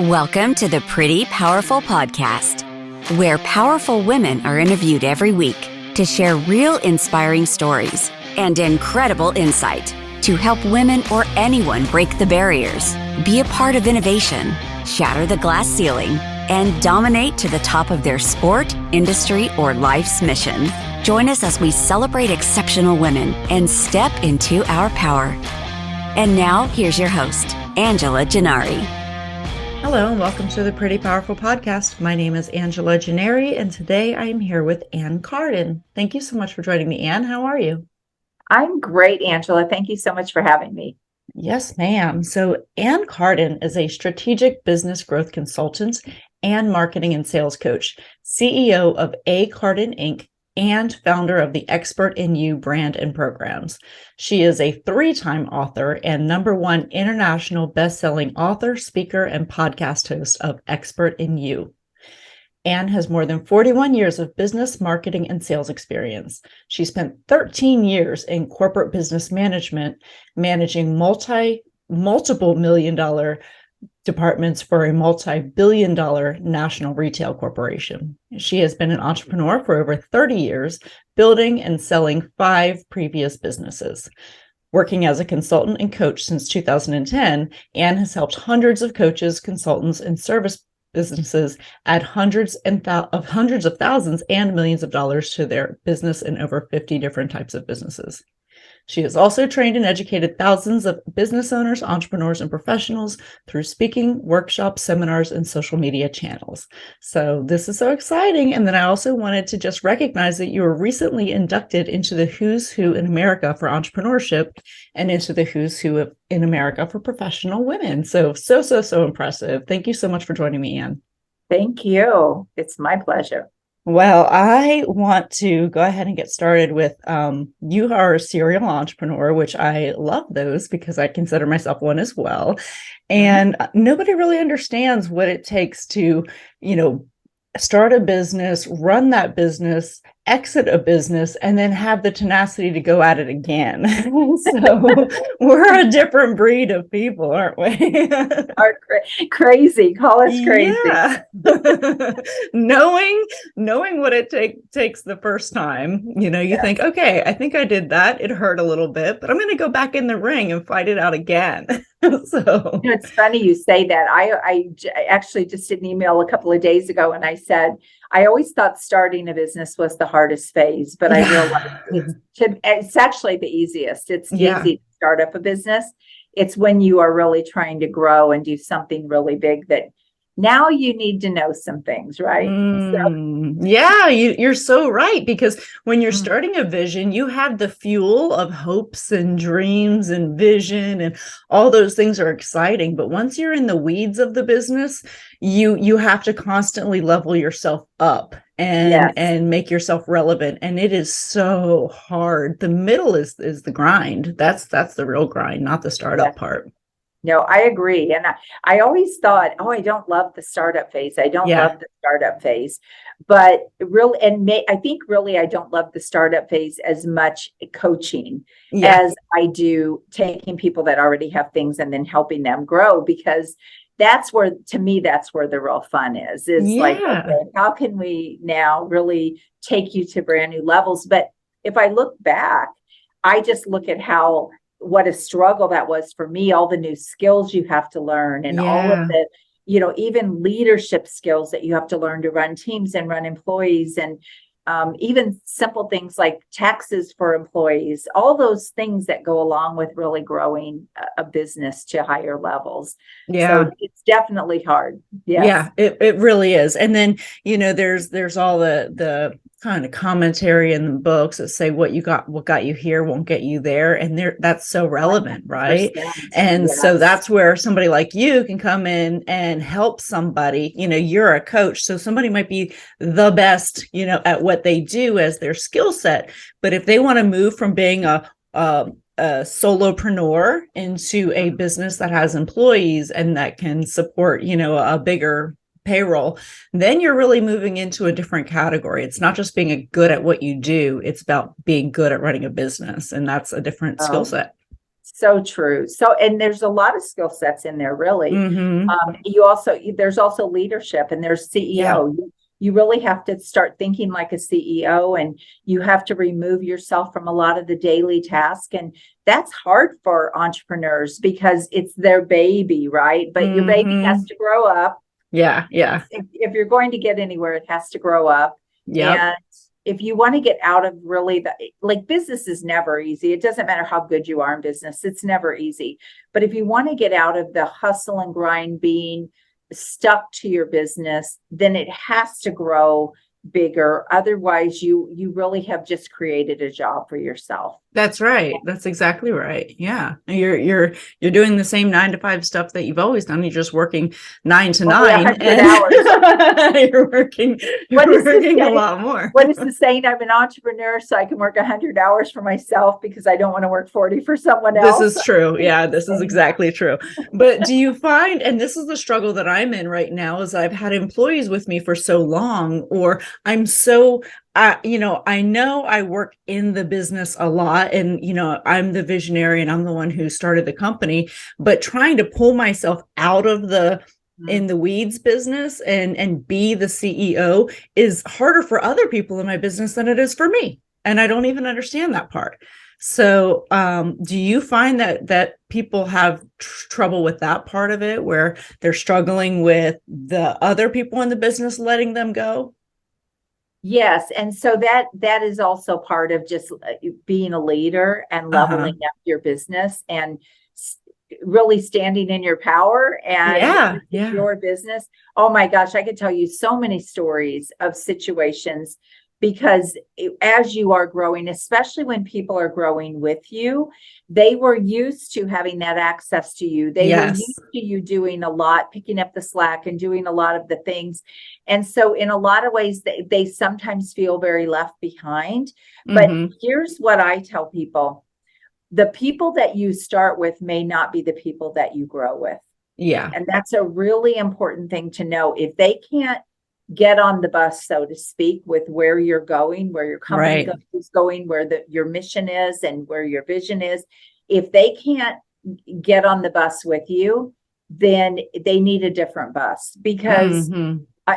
Welcome to the Pretty Powerful Podcast, where powerful women are interviewed every week to share real inspiring stories and incredible insight to help women or anyone break the barriers, be a part of innovation, shatter the glass ceiling, and dominate to the top of their sport, industry, or life's mission. Join us as we celebrate exceptional women and step into our power. And now, here's your host, Angela Gennari. Hello and welcome to the Pretty Powerful Podcast. My name is Angela Gennari and today I am here with Ann Carden. Thank you so much for joining me, Ann. How are you? I'm great, Angela. Thank you so much for having me. Yes, ma'am. So Ann Carden is a strategic business growth consultant and marketing and sales coach, CEO of A. Carden, Inc., and founder of the Expert in You brand and programs. She is a 3-time author and #1 international best-selling author, speaker, and podcast host of Expert in You. Ann has more than 41 years of business, marketing, and sales experience. She spent 13 years in corporate business management, managing multiple million-dollar departments for a multi-billion-dollar national retail corporation. She has been an entrepreneur for over 30 years, building and selling 5 previous businesses. Working as a consultant and coach since 2010, Ann has helped hundreds of coaches, consultants, and service businesses add hundreds of thousands and millions of dollars to their business in over 50 different types of businesses. She has also trained and educated thousands of business owners, entrepreneurs, and professionals through speaking, workshops, seminars, and social media channels. So this is so exciting. And then I also wanted to just recognize that you were recently inducted into the Who's Who in America for Entrepreneurship and into the Who's Who in America for Professional Women. So impressive. Thank you so much for joining me, Ann. Thank you. It's my pleasure. Well, I want to go ahead and get started with, you are a serial entrepreneur, which I love those because I consider myself one as well. And nobody really understands what it takes to, start a business, run that business, exit a business, and then have the tenacity to go at it again. So we're a different breed of people, aren't we? Crazy. Call us crazy. Yeah. knowing what it takes the first time, you think, okay, I think I did that. It hurt a little bit, but I'm going to go back in the ring and fight it out again. So it's funny you say that. I actually just did an email a couple of days ago and I said, I always thought starting a business was the hardest phase, but I realized it's actually the easiest. It's easy to start up a business. It's when you are really trying to grow and do something really big that now you need to know some things, right? You're so right. Because when you're starting a vision, you have the fuel of hopes and dreams and vision, and all those things are exciting. But once you're in the weeds of the business, you have to constantly level yourself up and make yourself relevant. And it is so hard. The middle is the grind. That's the real grind, not the startup part. No, I agree. And I always thought, I don't love the startup phase. I don't love the startup phase. But really, I think really I don't love the startup phase as much coaching as I do taking people that already have things and then helping them grow, because that's where the real fun is like, okay, how can we now really take you to brand new levels? But if I look back, I just look at what a struggle that was for me, all the new skills you have to learn and all of the, even leadership skills that you have to learn to run teams and run employees, and even simple things like taxes for employees, all those things that go along with really growing a business to higher levels. So it's definitely hard. Yes. Yeah, it really is. And then, there's all the kind of commentary in the books that say what got you here won't get you there. And that's so relevant, right? And so that's where somebody like you can come in and help somebody. You're a coach, so somebody might be the best, at what they do as their skill set. But if they want to move from being a solopreneur into a business that has employees and that can support, a bigger payroll, then you're really moving into a different category. It's not just being good at what you do. It's about being good at running a business. And that's a different skill set. So true. So, and there's a lot of skill sets in there, really. Mm-hmm. There's also leadership, and there's CEO. Yeah. You really have to start thinking like a CEO, and you have to remove yourself from a lot of the daily tasks. And that's hard for entrepreneurs because it's their baby, right? But your baby has to grow up. Yeah. Yeah. If you're going to get anywhere, it has to grow up. Yeah. And if you want to get out of really business is never easy. It doesn't matter how good you are in business. It's never easy. But if you want to get out of the hustle and grind, being stuck to your business, then it has to grow bigger. Otherwise, you really have just created a job for yourself. That's right. That's exactly right. Yeah. You're doing the same 9 to 5 stuff that you've always done. You're just working 9 to 9 and hours. you're working a lot more. What is the saying? I'm an entrepreneur, so I can work 100 hours for myself because I don't want to work 40 for someone else. This is true. Yeah, this is exactly true. But do you find, and this is the struggle that I'm in right now, is I've had employees with me for so long, or I'm so I know I work in the business a lot, and, I'm the visionary and I'm the one who started the company, but trying to pull myself out of the in the weeds business and be the CEO is harder for other people in my business than it is for me. And I don't even understand that part. So, do you find that people have trouble with that part of it, where they're struggling with the other people in the business letting them go? Yes. And so that is also part of just being a leader and leveling up your business and really standing in your power and your business. Oh my gosh, I could tell you so many stories of situations, because as you are growing, especially when people are growing with you, they were used to having that access to you. They were used to you doing a lot, picking up the slack and doing a lot of the things. And so in a lot of ways, they sometimes feel very left behind. But here's what I tell people. The people that you start with may not be the people that you grow with. Yeah. And that's a really important thing to know. If they can't get on the bus, so to speak, with where you're going, where your company is going, where your mission is and where your vision is, if they can't get on the bus with you, then they need a different bus. Because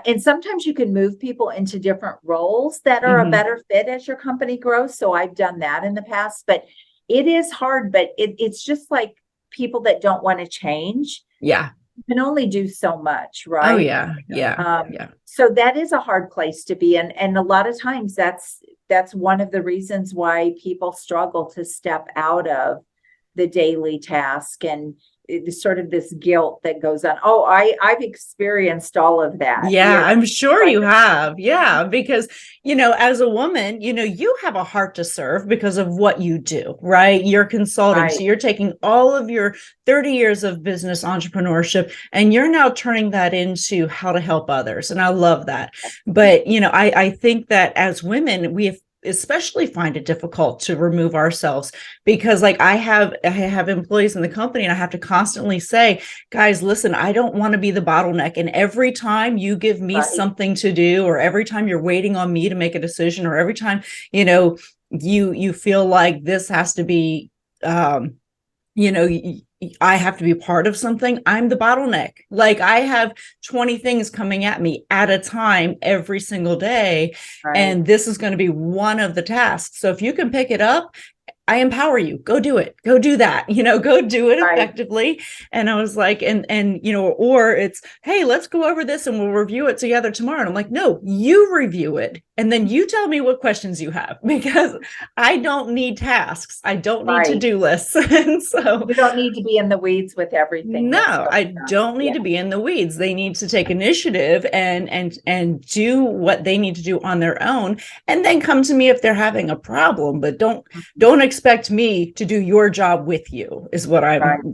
and sometimes you can move people into different roles that are a better fit as your company grows. So I've done that in the past, but it is hard. But it's just like people that don't want to change. Yeah. You can only do so much, right? Oh yeah. Yeah. So that is a hard place to be in. And a lot of times that's one of the reasons why people struggle to step out of the daily task, and it's sort of this guilt that goes on. Oh, I've experienced all of that. Yeah, I'm sure you have. Yeah, because, as a woman, you have a heart to serve because of what you do, right? You're consulting. Right. So you're taking all of your 30 years of business entrepreneurship and you're now turning that into how to help others. And I love that. But, I think that as women, we have especially find it difficult to remove ourselves, because like I have employees in the company and I have to constantly say, guys, listen, I don't want to be the bottleneck. And every time you give me something to do, or every time you're waiting on me to make a decision, or every time, you feel like this has to be, I have to be part of something, I'm the bottleneck. Like I have 20 things coming at me at a time every single day. Right. And this is going to be one of the tasks. So if you can pick it up, I empower you. Go do it. Go do that. Go do it effectively. And I was like, and or it's, hey, let's go over this and we'll review it together tomorrow. And I'm like, no, you review it. And then you tell me what questions you have, because I don't need tasks. I don't need to-do lists. And so you don't need to be in the weeds with everything. No, I don't need to be in the weeds. They need to take initiative and do what they need to do on their own, and then come to me if they're having a problem. But don't expect me to do your job with you, is what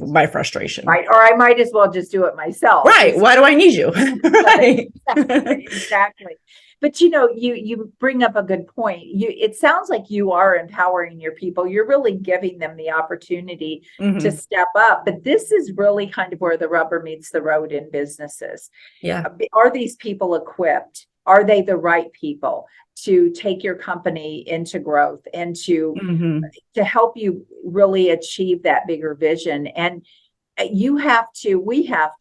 my frustration. Right. Or I might as well just do it myself. Right. Why do I need you? Right. Exactly. But you bring up a good point. It sounds like you are empowering your people. You're really giving them the opportunity to step up. But this is really kind of where the rubber meets the road in businesses. Yeah. Are these people equipped are they the right people to take your company into growth and to help you really achieve that bigger vision? And we have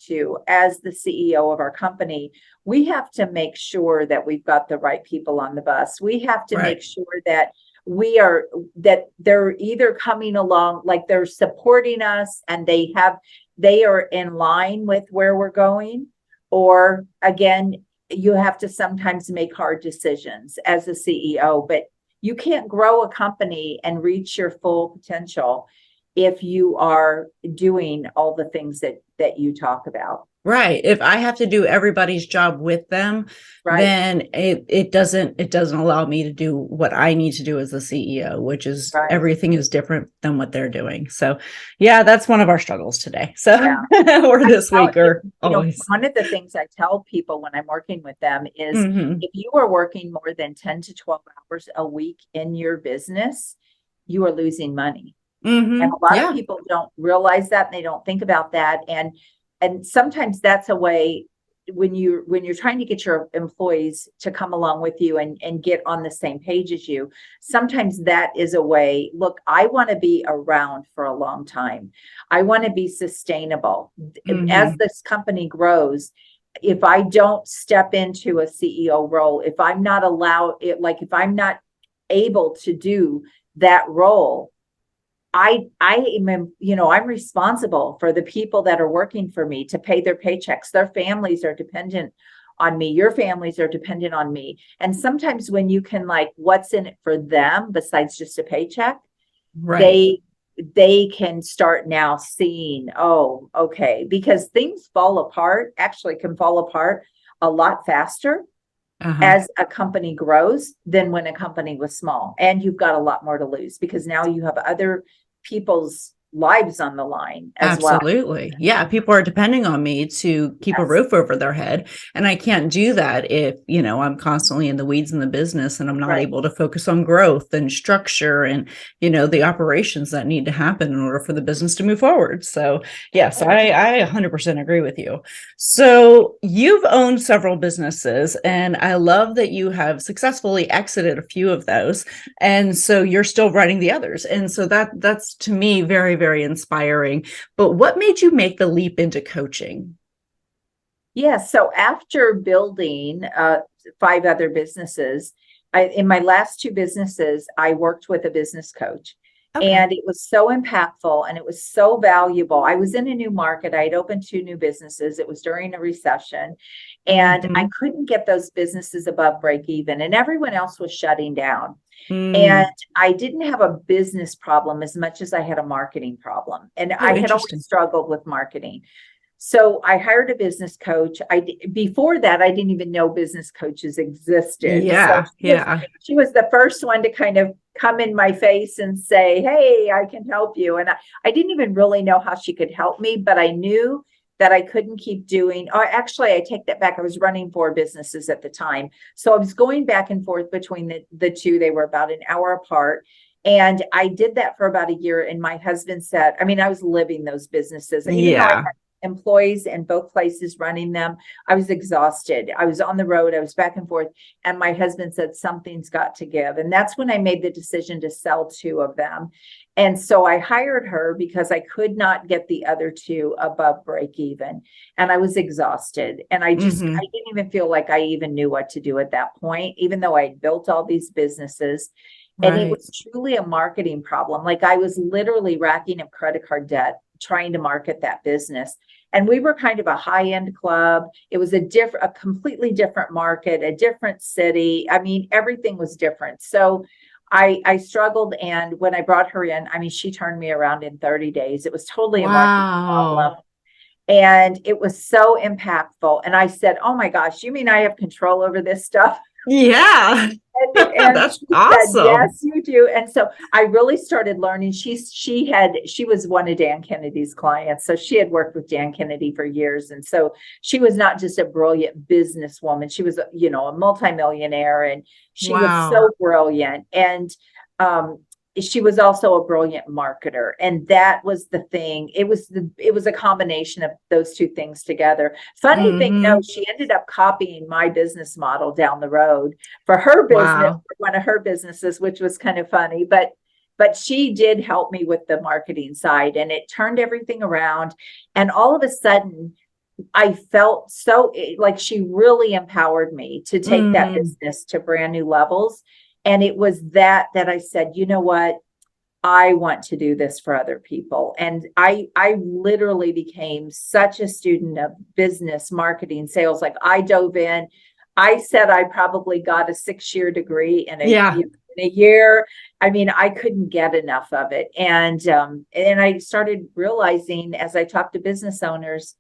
to, as the CEO of our company, we have to make sure that we've got the right people on the bus. We have to make sure that that they're either coming along, like they're supporting us and they are in line with where we're going, or again, you have to sometimes make hard decisions as a CEO, but you can't grow a company and reach your full potential if you are doing all the things that you talk about. Right. If I have to do everybody's job with them, then it doesn't allow me to do what I need to do as the CEO, which is everything is different than what they're doing. So yeah, that's one of our struggles today. So or this week or always. One of the things I tell people when I'm working with them is if you are working more than 10 to 12 hours a week in your business, you are losing money. And a lot of people don't realize that, and they don't think about that. And sometimes that's a way when you're trying to get your employees to come along with you and get on the same page as you, sometimes that is a way. Look, I want to be around for a long time. I want to be sustainable. As this company grows, if I don't step into a CEO role, if I'm not if I'm not able to do that role, I am, I'm responsible for the people that are working for me to pay their paychecks. Their families are dependent on me. Your families are dependent on me. And sometimes when you can, what's in it for them besides just a paycheck, they can start now seeing, oh, okay, because things can fall apart a lot faster as a company grows than when a company was small. And you've got a lot more to lose because now you have other people's lives on the line as well. Absolutely. Yeah. People are depending on me to keep a roof over their head. And I can't do that if, I'm constantly in the weeds in the business and I'm not able to focus on growth and structure and, the operations that need to happen in order for the business to move forward. So yes, I 100% agree with you. So you've owned several businesses and I love that you have successfully exited a few of those. And so you're still running the others. And so that's to me, very, very inspiring. But what made you make the leap into coaching? Yeah. So after building 5 other businesses, in my last 2 businesses, I worked with a business coach. And it was so impactful and it was so valuable. I was in a new market. I had opened 2 new businesses. It was during a recession and I couldn't get those businesses above break even and everyone else was shutting down. And I didn't have a business problem as much as I had a marketing problem. And I had always struggled with marketing. So I hired a business coach. Before that, I didn't even know business coaches existed. She was the first one to kind of come in my face and say, hey, I can help you. And I didn't even really know how she could help me, but I knew that I couldn't keep doing, or actually I take that back. I was running 4 businesses at the time. So I was going back and forth between the 2. They were about an hour apart. And I did that for about a year. And my husband said, I was living those businesses. And even though I had employees in both places running them, I was exhausted. I was on the road. I was back and forth. And my husband said, something's got to give. And that's when I made the decision to sell 2 of them. And so I hired her because I could not get the other 2 above break even. And I was exhausted. And I didn't even feel like I even knew what to do at that point, even though I had built all these businesses. And it was truly a marketing problem. Like I was literally racking up credit card debt, trying to market that business. And we were kind of a high-end club. It was a completely different market, a different city. Everything was different. So I struggled. And when I brought her in, she turned me around in 30 days. It was totally a marketing problem. And it was so impactful. And I said, oh my gosh, you mean I have control over this stuff? Yeah. And that's awesome. Said, yes, you do. And so I really started learning. She was one of Dan Kennedy's clients. So she had worked with Dan Kennedy for years. And so she was not just a brilliant businesswoman. She was, a multimillionaire and she was so brilliant. And she was also a brilliant marketer. And that was the thing. It was a combination of those two things together. Funny thing, no, she ended up copying my business model down the road for her business, for one of her businesses, which was kind of funny, but she did help me with the marketing side, and it turned everything around. And all of a sudden, I felt so like she really empowered me to take that business to brand new levels. And it was that I said, you know what? I want to do this for other people. And I literally became such a student of business, marketing, sales. Like I dove in. I said I probably got a 6-year degree in a year. I mean, I couldn't get enough of it. And I started realizing as I talked to business owners,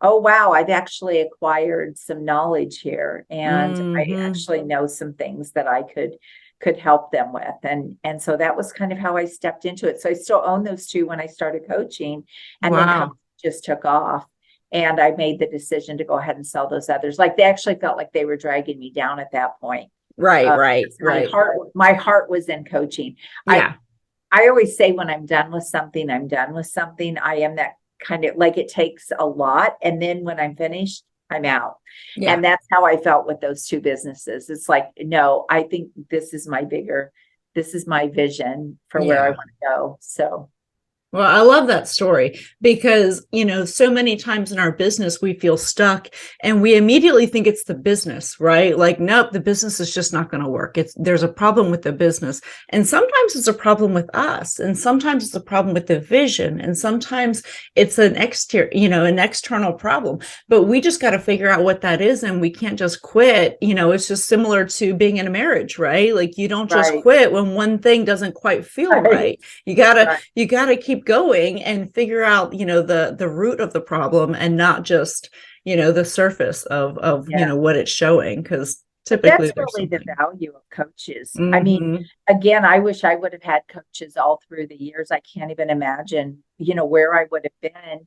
oh, wow, I've actually acquired some knowledge here. And I actually know some things that I could help them with. And so that was kind of how I stepped into it. So I still own those two when I started coaching, and then coaching just took off. And I made the decision to go ahead and sell those others. Like they actually felt like they were dragging me down at that point. Right. My heart was in coaching. Yeah. I always say when I'm done with something, I'm done with something. I am that kind of like, it takes a lot. And then when I'm finished, I'm out. Yeah. And that's how I felt with those two businesses. It's like, no, I think this is my vision for where I want to go. So. Well, I love that story because, so many times in our business, we feel stuck and we immediately think it's the business, right? Like, nope, the business is just not going to work. There's a problem with the business. And sometimes it's a problem with us. And sometimes it's a problem with the vision. And sometimes it's an external problem, but we just got to figure out what that is. And we can't just quit. It's just similar to being in a marriage, right? Like you don't just quit when one thing doesn't quite feel right. You gotta keep going and figure out, the root of the problem and not just, the surface of what it's showing. Because typically that's really the value of coaches. I mean, again, I wish I would have had coaches all through the years. I can't even imagine, where I would have been.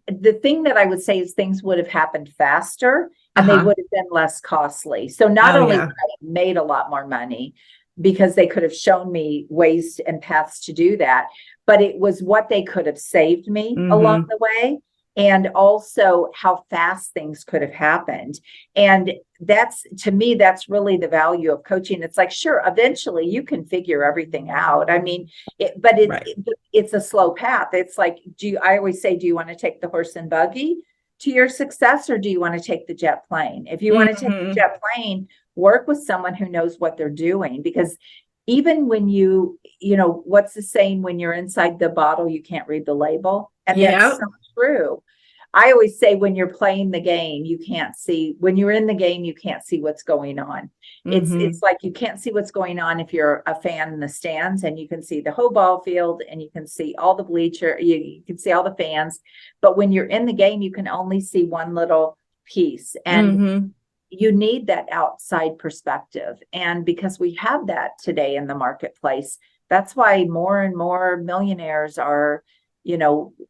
The thing that I would say is things would have happened faster and they would have been less costly. So not only would I have made a lot more money, because they could have shown me ways and paths to do that, but it was what they could have saved me along the way, and also how fast things could have happened. And to me, that's really the value of coaching. It's like, sure, eventually you can figure everything out. I mean, it's a slow path. It's like, I always say, do you want to take the horse and buggy to your success, or do you want to take the jet plane? If you want to take the jet plane, work with someone who knows what they're doing, because even when what's the saying, when you're inside the bottle, you can't read the label. And that's so true. I always say when you're playing the game, when you're in the game, you can't see what's going on. It's like you can't see what's going on if you're a fan in the stands, and you can see the whole ball field and you can see all the bleacher, you can see all the fans. But when you're in the game, you can only see one little piece. And you need that outside perspective. And because we have that today in the marketplace, that's why more and more millionaires are,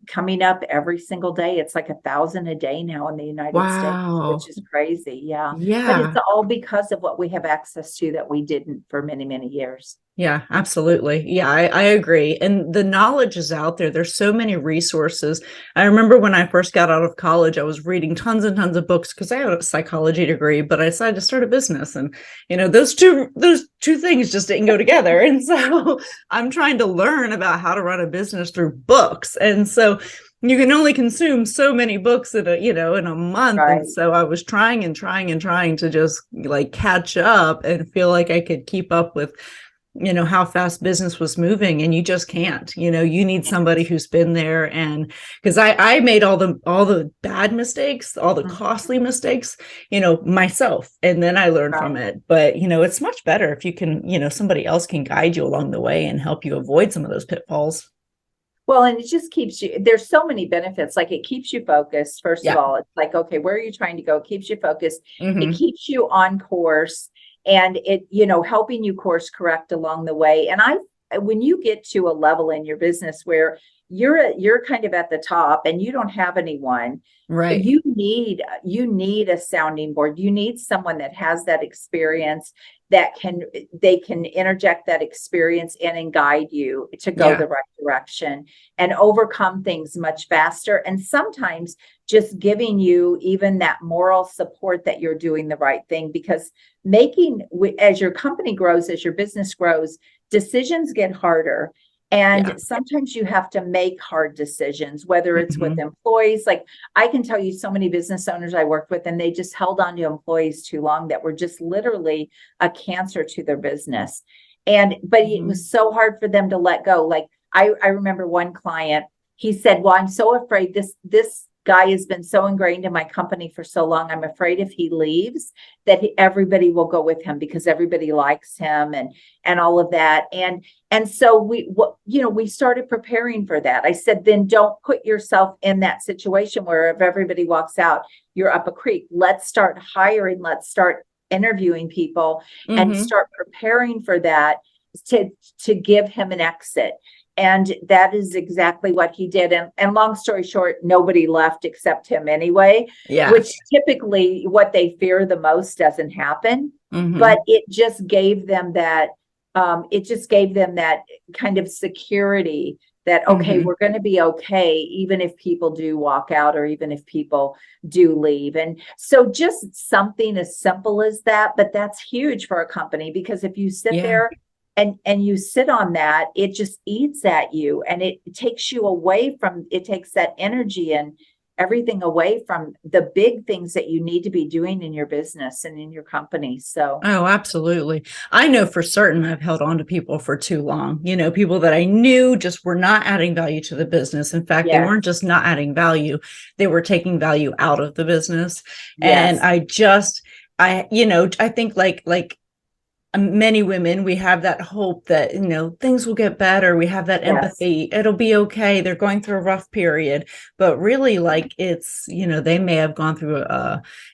coming up every single day. It's like 1,000 a day now in the United States, which is crazy. Yeah. But it's all because of what we have access to that we didn't for many, many years. Yeah, absolutely. Yeah, I agree. And the knowledge is out there. There's so many resources. I remember when I first got out of college, I was reading tons and tons of books because I had a psychology degree, but I decided to start a business. And, those two things just didn't go together. And so I'm trying to learn about how to run a business through books. And so you can only consume so many books in a month. Right. And so I was trying to just like catch up and feel like I could keep up with how fast business was moving, and you just can't. You need somebody who's been there. And because I made all the bad mistakes, all the costly mistakes, myself, and then I learned from it. But it's much better if you can, somebody else can guide you along the way and help you avoid some of those pitfalls. Well, and it just keeps you, there's so many benefits. Like it keeps you focused. First of all, it's like, okay, where are you trying to go? It keeps you focused. It keeps you on course. And it, helping you course correct along the way. And when you get to a level in your business where you're kind of at the top and you don't have anyone. Right. You need a sounding board. You need someone that has that experience, that they can interject that experience in and guide you to go the right direction and overcome things much faster. And sometimes just giving you even that moral support that you're doing the right thing, because as your company grows, as your business grows, decisions get harder. And sometimes you have to make hard decisions, whether it's with employees. Like, I can tell you so many business owners I worked with, and they just held on to employees too long that were just literally a cancer to their business. But it was so hard for them to let go. Like, I remember one client, he said, well, I'm so afraid this guy has been so ingrained in my company for so long. I'm afraid if he leaves that everybody will go with him because everybody likes him and all of that. And so we started preparing for that. I said, then don't put yourself in that situation where if everybody walks out, you're up a creek. Let's start hiring. Let's start interviewing people and start preparing for that to give him an exit. And that is exactly what he did. And long story short, nobody left except him anyway, which typically what they fear the most doesn't happen. But it just gave them that, kind of security that, okay, we're going to be okay, even if people do walk out or even if people do leave. And so just something as simple as that, but that's huge for a company, because if you sit there and you sit on that, it just eats at you, and it takes that energy and everything away from the big things that you need to be doing in your business and in your company. So, oh, absolutely. I know for certain I've held on to people for too long, people that I knew just were not adding value to the business. In fact, they weren't just not adding value, they were taking value out of the business. And I think like many women, we have that hope that, things will get better. We have that empathy. It'll be okay. They're going through a rough period, but really, like, it's, they may have gone through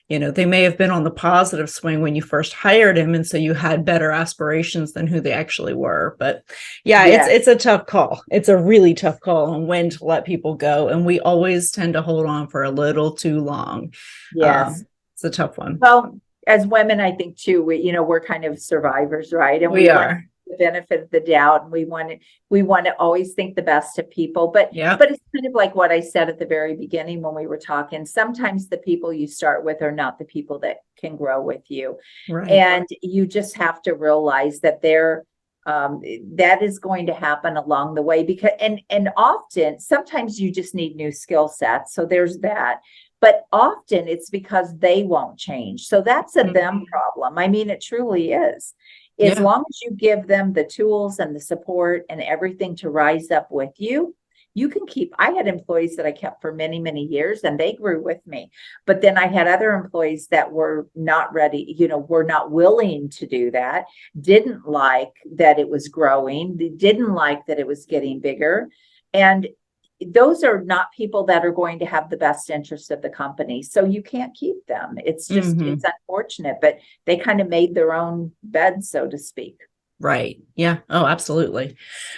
they may have been on the positive swing when you first hired him. And so you had better aspirations than who they actually were. But it's a tough call. It's a really tough call on when to let people go. And we always tend to hold on for a little too long. It's a tough one. Well, as women, I think too, we're kind of survivors, right? And we want the benefit of the doubt, and we want to always think the best of people. But it's kind of like what I said at the very beginning when we were talking. Sometimes the people you start with are not the people that can grow with you, and you just have to realize that that is going to happen along the way, because and often, sometimes you just need new skill sets. So there's that. But often it's because they won't change. So that's a them problem. I mean, it truly is. As long as you give them the tools and the support and everything to rise up with you, you can I had employees that I kept for many, many years, and they grew with me. But then I had other employees that were not ready, were not willing to do that, didn't like that it was growing, didn't like that it was getting bigger. And those are not people that are going to have the best interest of the company. So you can't keep them. It's just, it's unfortunate, but they kind of made their own bed, so to speak. Right. Yeah. Oh, absolutely.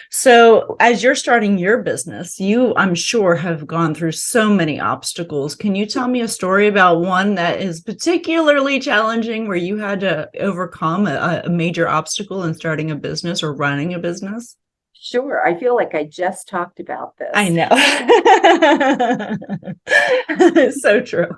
So as you're starting your business, you, I'm sure, have gone through so many obstacles. Can you tell me a story about one that is particularly challenging, where you had to overcome a major obstacle in starting a business or running a business? Sure. I feel like I just talked about this. I know. It's so true.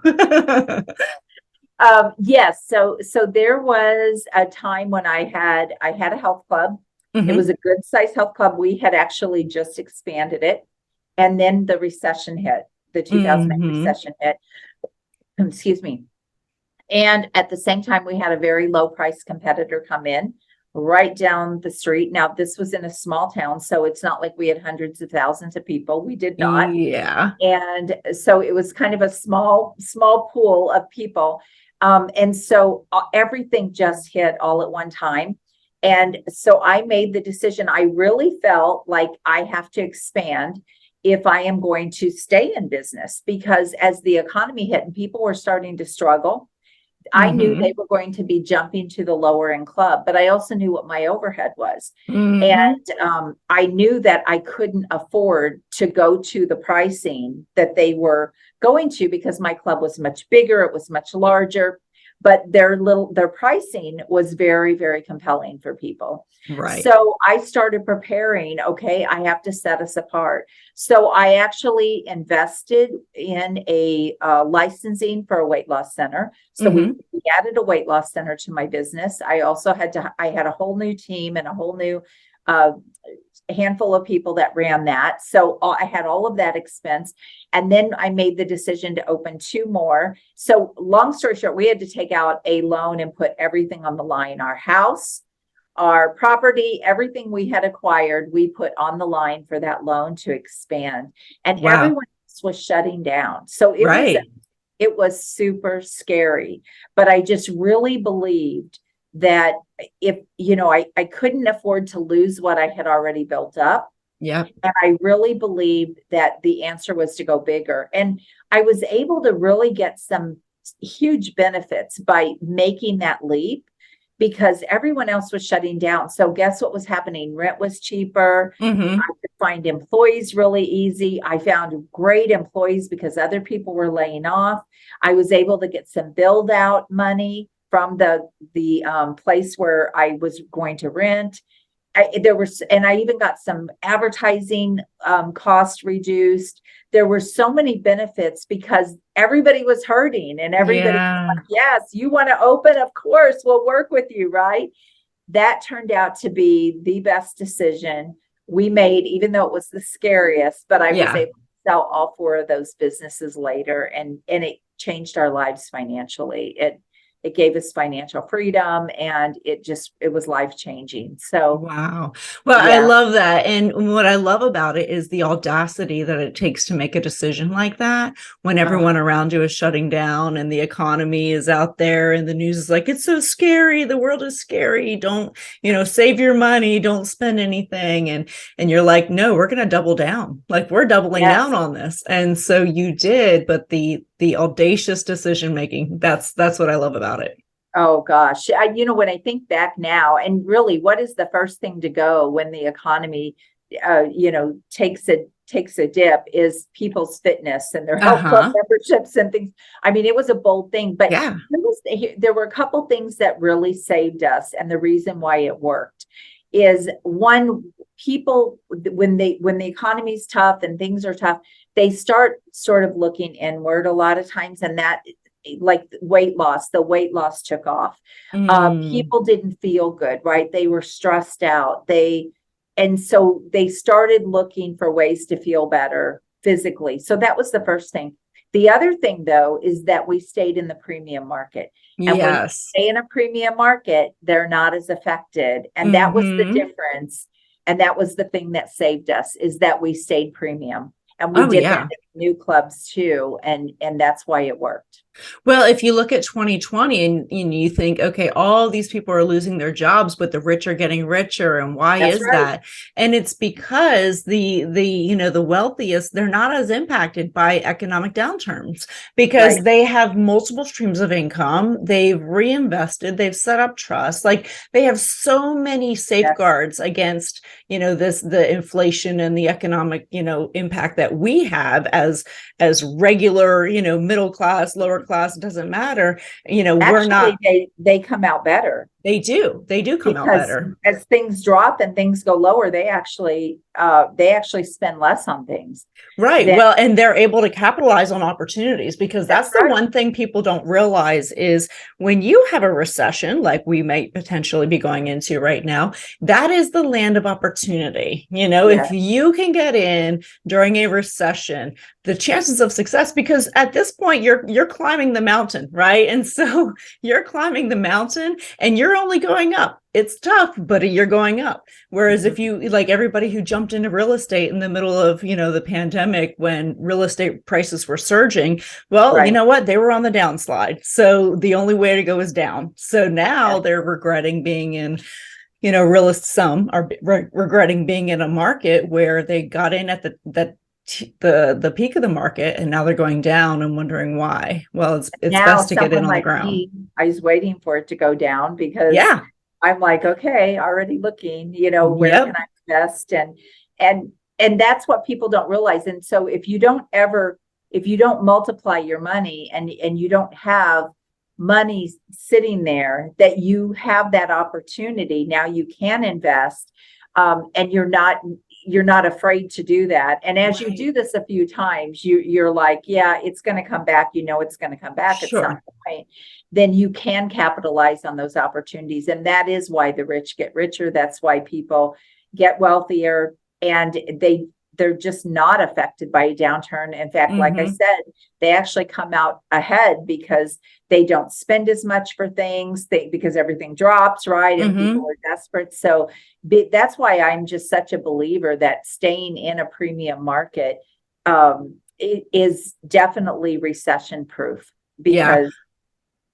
Yes. So there was a time when I had a health club. It was a good sized health club. We had actually just expanded it. And then the recession hit, the 2008 recession hit. Excuse me. And at the same time, we had a very low price competitor come in right down the street. Now, this was in a small town, so it's not like we had hundreds of thousands of people. We did not. Yeah. And so it was kind of a small pool of people. And so everything just hit all at one time. And so I made the decision. I really felt like I have to expand if I am going to stay in business, because as the economy hit and people were starting to struggle, I knew they were going to be jumping to the lower end club, but I also knew what my overhead was. And I knew that I couldn't afford to go to the pricing that they were going to, because my club was much bigger, it was much larger, but their pricing was very, very compelling for people. Right. So I started preparing, okay, I have to set us apart. So I actually invested in a licensing for a weight loss center. So we added a weight loss center to my business. I also had a whole new team and a whole new handful of people that ran that. So I had all of that expense. And then I made the decision to open 2 more. So long story short, we had to take out a loan and put everything on the line. Our house, our property, everything we had acquired, we put on the line for that loan to expand. And everyone else was shutting down. So it was super scary. But I just really believed that if, I couldn't afford to lose what I had already built up. Yeah. And I really believed that the answer was to go bigger. And I was able to really get some huge benefits by making that leap, because everyone else was shutting down. So guess what was happening? Rent was cheaper. I could find employees really easy. I found great employees because other people were laying off. I was able to get some build out money from the place where I was going to rent. I even got some advertising cost reduced. There were so many benefits because everybody was hurting, and everybody was like, yes, you want to open? Of course, we'll work with you, right? That turned out to be the best decision we made, even though it was the scariest, but I was able to sell all 4 of those businesses later, and it changed our lives financially. It gave us financial freedom, and it was life-changing. So, wow. Well, I love that. And what I love about it is the audacity that it takes to make a decision like that when everyone around you is shutting down and the economy is out there and the news is like, it's so scary. The world is scary. Don't, save your money. Don't spend anything. And you're like, no, we're going to double down. Like, we're doubling down on this. And so you did, but the audacious decision making, that's what I love about it. Oh gosh. When I think back now, and really, what is the first thing to go when the economy, takes a dip, is people's fitness and their health club memberships and things. I mean, it was a bold thing, but there were a couple things that really saved us. And the reason why it worked is, one, people, when the economy's tough and things are tough, they start sort of looking inward a lot of times, and that, like the weight loss took off. People didn't feel good, right? They were stressed out. And so they started looking for ways to feel better physically. So that was the first thing. The other thing, though, is that we stayed in the premium market. And when you stay in a premium market, they're not as affected. And that was the difference. And that was the thing that saved us, is that we stayed premium. And we did that in new clubs too. And that's why it worked. Well, if you look at 2020 and you think, okay, all these people are losing their jobs, but the rich are getting richer. And why is that? And it's because the wealthiest, they're not as impacted by economic downturns because they have multiple streams of income. They've reinvested, they've set up trust. Like, they have so many safeguards against, the inflation and the economic, impact that we have as regular, middle class, lower class, doesn't matter. We're not. They come out better. They do come out better. As things drop and things go lower, they actually spend less on things. Right. Well, and they're able to capitalize on opportunities, because that's the one thing people don't realize is when you have a recession, like we might potentially be going into right now, that is the land of opportunity. If you can get in during a recession, the chances of success, because at this point you're climbing the mountain, right? And so you're climbing the mountain and you're only going up. It's tough, but you're going up. Whereas if you, like everybody who jumped into real estate in the middle of, the pandemic, when real estate prices were surging, well, you know what? They were on the downslide. So the only way to go is down. So now they're regretting being in, some are regretting being in a market where they got in at the peak of the market, and now they're going down and wondering why. Well, it's best to get in on the ground. I was waiting for it to go down because Yeah. I'm like, okay, already looking, where can Yep. I invest? And that's what people don't realize. And so if you don't multiply your money and you don't have money sitting there, that you have that opportunity, now you can invest, and you're not afraid to do that. And as you do this a few times, you're like, yeah, it's going to come back. It's going to come back at some Sure. point. Then you can capitalize on those opportunities. And that is why the rich get richer. That's why people get wealthier, and they're just not affected by a downturn. In fact, like I said, they actually come out ahead because they don't spend as much for things, because everything drops, right? And people are desperate. So that's why I'm just such a believer that staying in a premium market it is definitely recession proof, because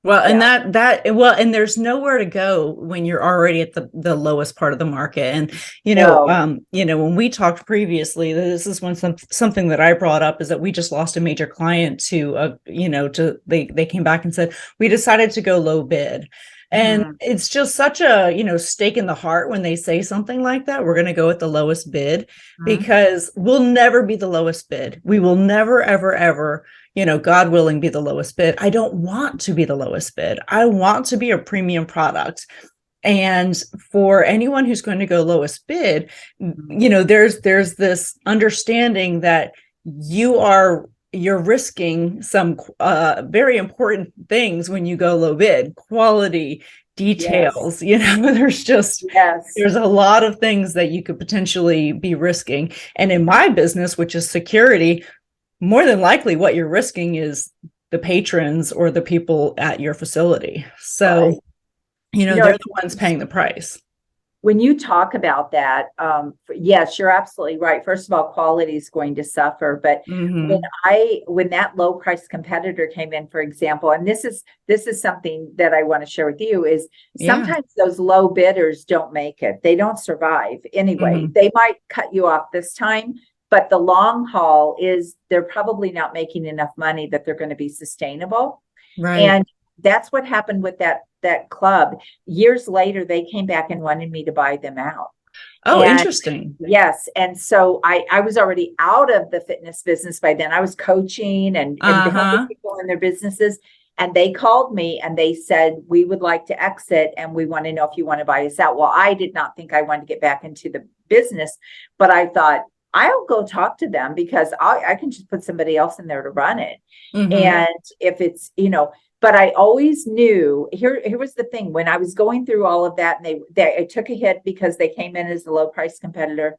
well, and and there's nowhere to go when you're already at the lowest part of the market. And, when we talked previously, this is something that I brought up, is that we just lost a major client they came back and said, we decided to go low bid. And it's just such a, stake in the heart when they say something like that. We're going to go with the lowest bid, because we'll never be the lowest bid. We will never, ever, ever, God willing, be the lowest bid. I don't want to be the lowest bid. I want to be a premium product. And for anyone who's going to go lowest bid, there's this understanding that you're risking some very important things when you go low bid: quality, details. There's a lot of things that you could potentially be risking. And in my business, which is security, more than likely what you're risking is the patrons or the people at your facility. So, they're the ones paying the price. When you talk about that, yes, you're absolutely right. First of all, quality is going to suffer. But when that low price competitor came in, for example, and this is something that I want to share with you, is sometimes those low bidders don't make it. They don't survive anyway. They might cut you off this time, but the long haul is they're probably not making enough money that they're going to be sustainable. Right. And that's what happened with that club. Years later, they came back and wanted me to buy them out. Oh, interesting. Yes. And so I was already out of the fitness business by then. I was coaching and helping people in their businesses. And they called me and they said, we would like to exit and we want to know if you want to buy us out. Well, I did not think I wanted to get back into the business, but I thought, I'll go talk to them, because I can just put somebody else in there to run it. And if it's, but I always knew, here was the thing, when I was going through all of that, and I took a hit because they came in as a low price competitor.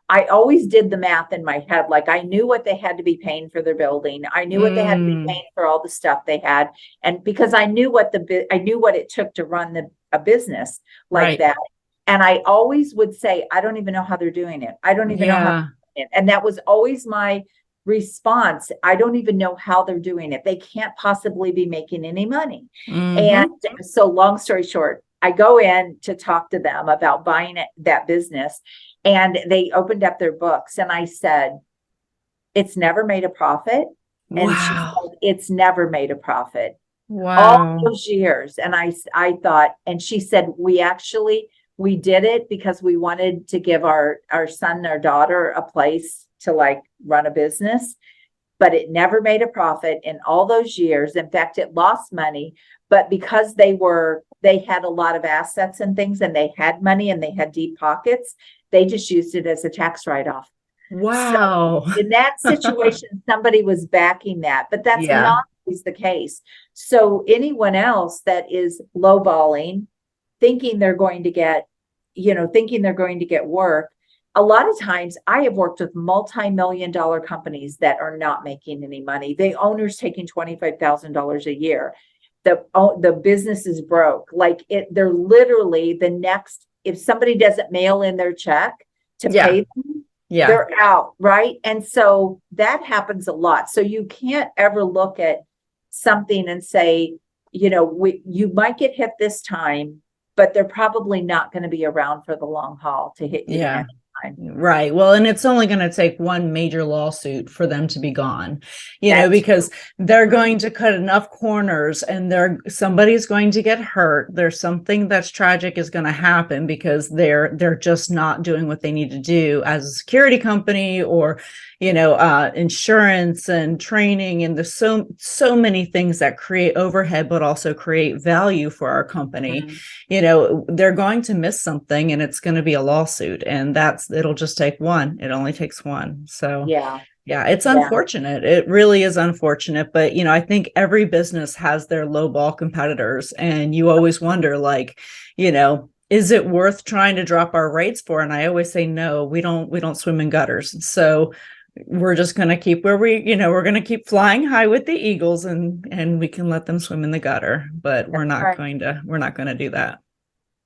I always did the math in my head. Like, I knew what they had to be paying for their building. I knew what they had to be paying for all the stuff they had. And because I knew what it took to run a business like that. And I always would say, I don't even know how they're doing it. I don't even know how they're doing it. And that was always my response. I don't even know how they're doing it. They can't possibly be making any money. And so, long story short, I go in to talk to them about buying that business, and they opened up their books, and I said, it's never made a profit. And she said, it's never made a profit. All those years. And I thought, and she said, we did it because we wanted to give our son and our daughter a place to run a business, but it never made a profit in all those years. In fact, it lost money, but because they had a lot of assets and things, and they had money and they had deep pockets, they just used it as a tax write-off. Wow. So in that situation, somebody was backing that, but that's not always the case. So anyone else that is lowballing, thinking they're going to get work. A lot of times I have worked with multi-million-dollar companies that are not making any money. The owner's taking $25,000 a year. The business is broke. They're literally if somebody doesn't mail in their check to pay them, they're out, right? And so that happens a lot. So you can't ever look at something and say, you might get hit this time, but they're probably not going to be around for the long haul to hit you. time. Right. Well, and it's only going to take one major lawsuit for them to be gone, That's because they're going to cut enough corners and somebody's going to get hurt. There's something that's tragic is going to happen because they're just not doing what they need to do as a security company or, insurance and training. And there's so many things that create overhead, but also create value for our company. They're going to miss something and it's going to be a lawsuit, and it'll just take one. It only takes one. So yeah, it's unfortunate. It really is unfortunate. But, I think every business has their low ball competitors, and you always wonder, is it worth trying to drop our rates for? And I always say, no, we don't swim in gutters. So we're just going to keep where we're going to keep flying high with the eagles, and we can let them swim in the gutter, but we're not going to do that.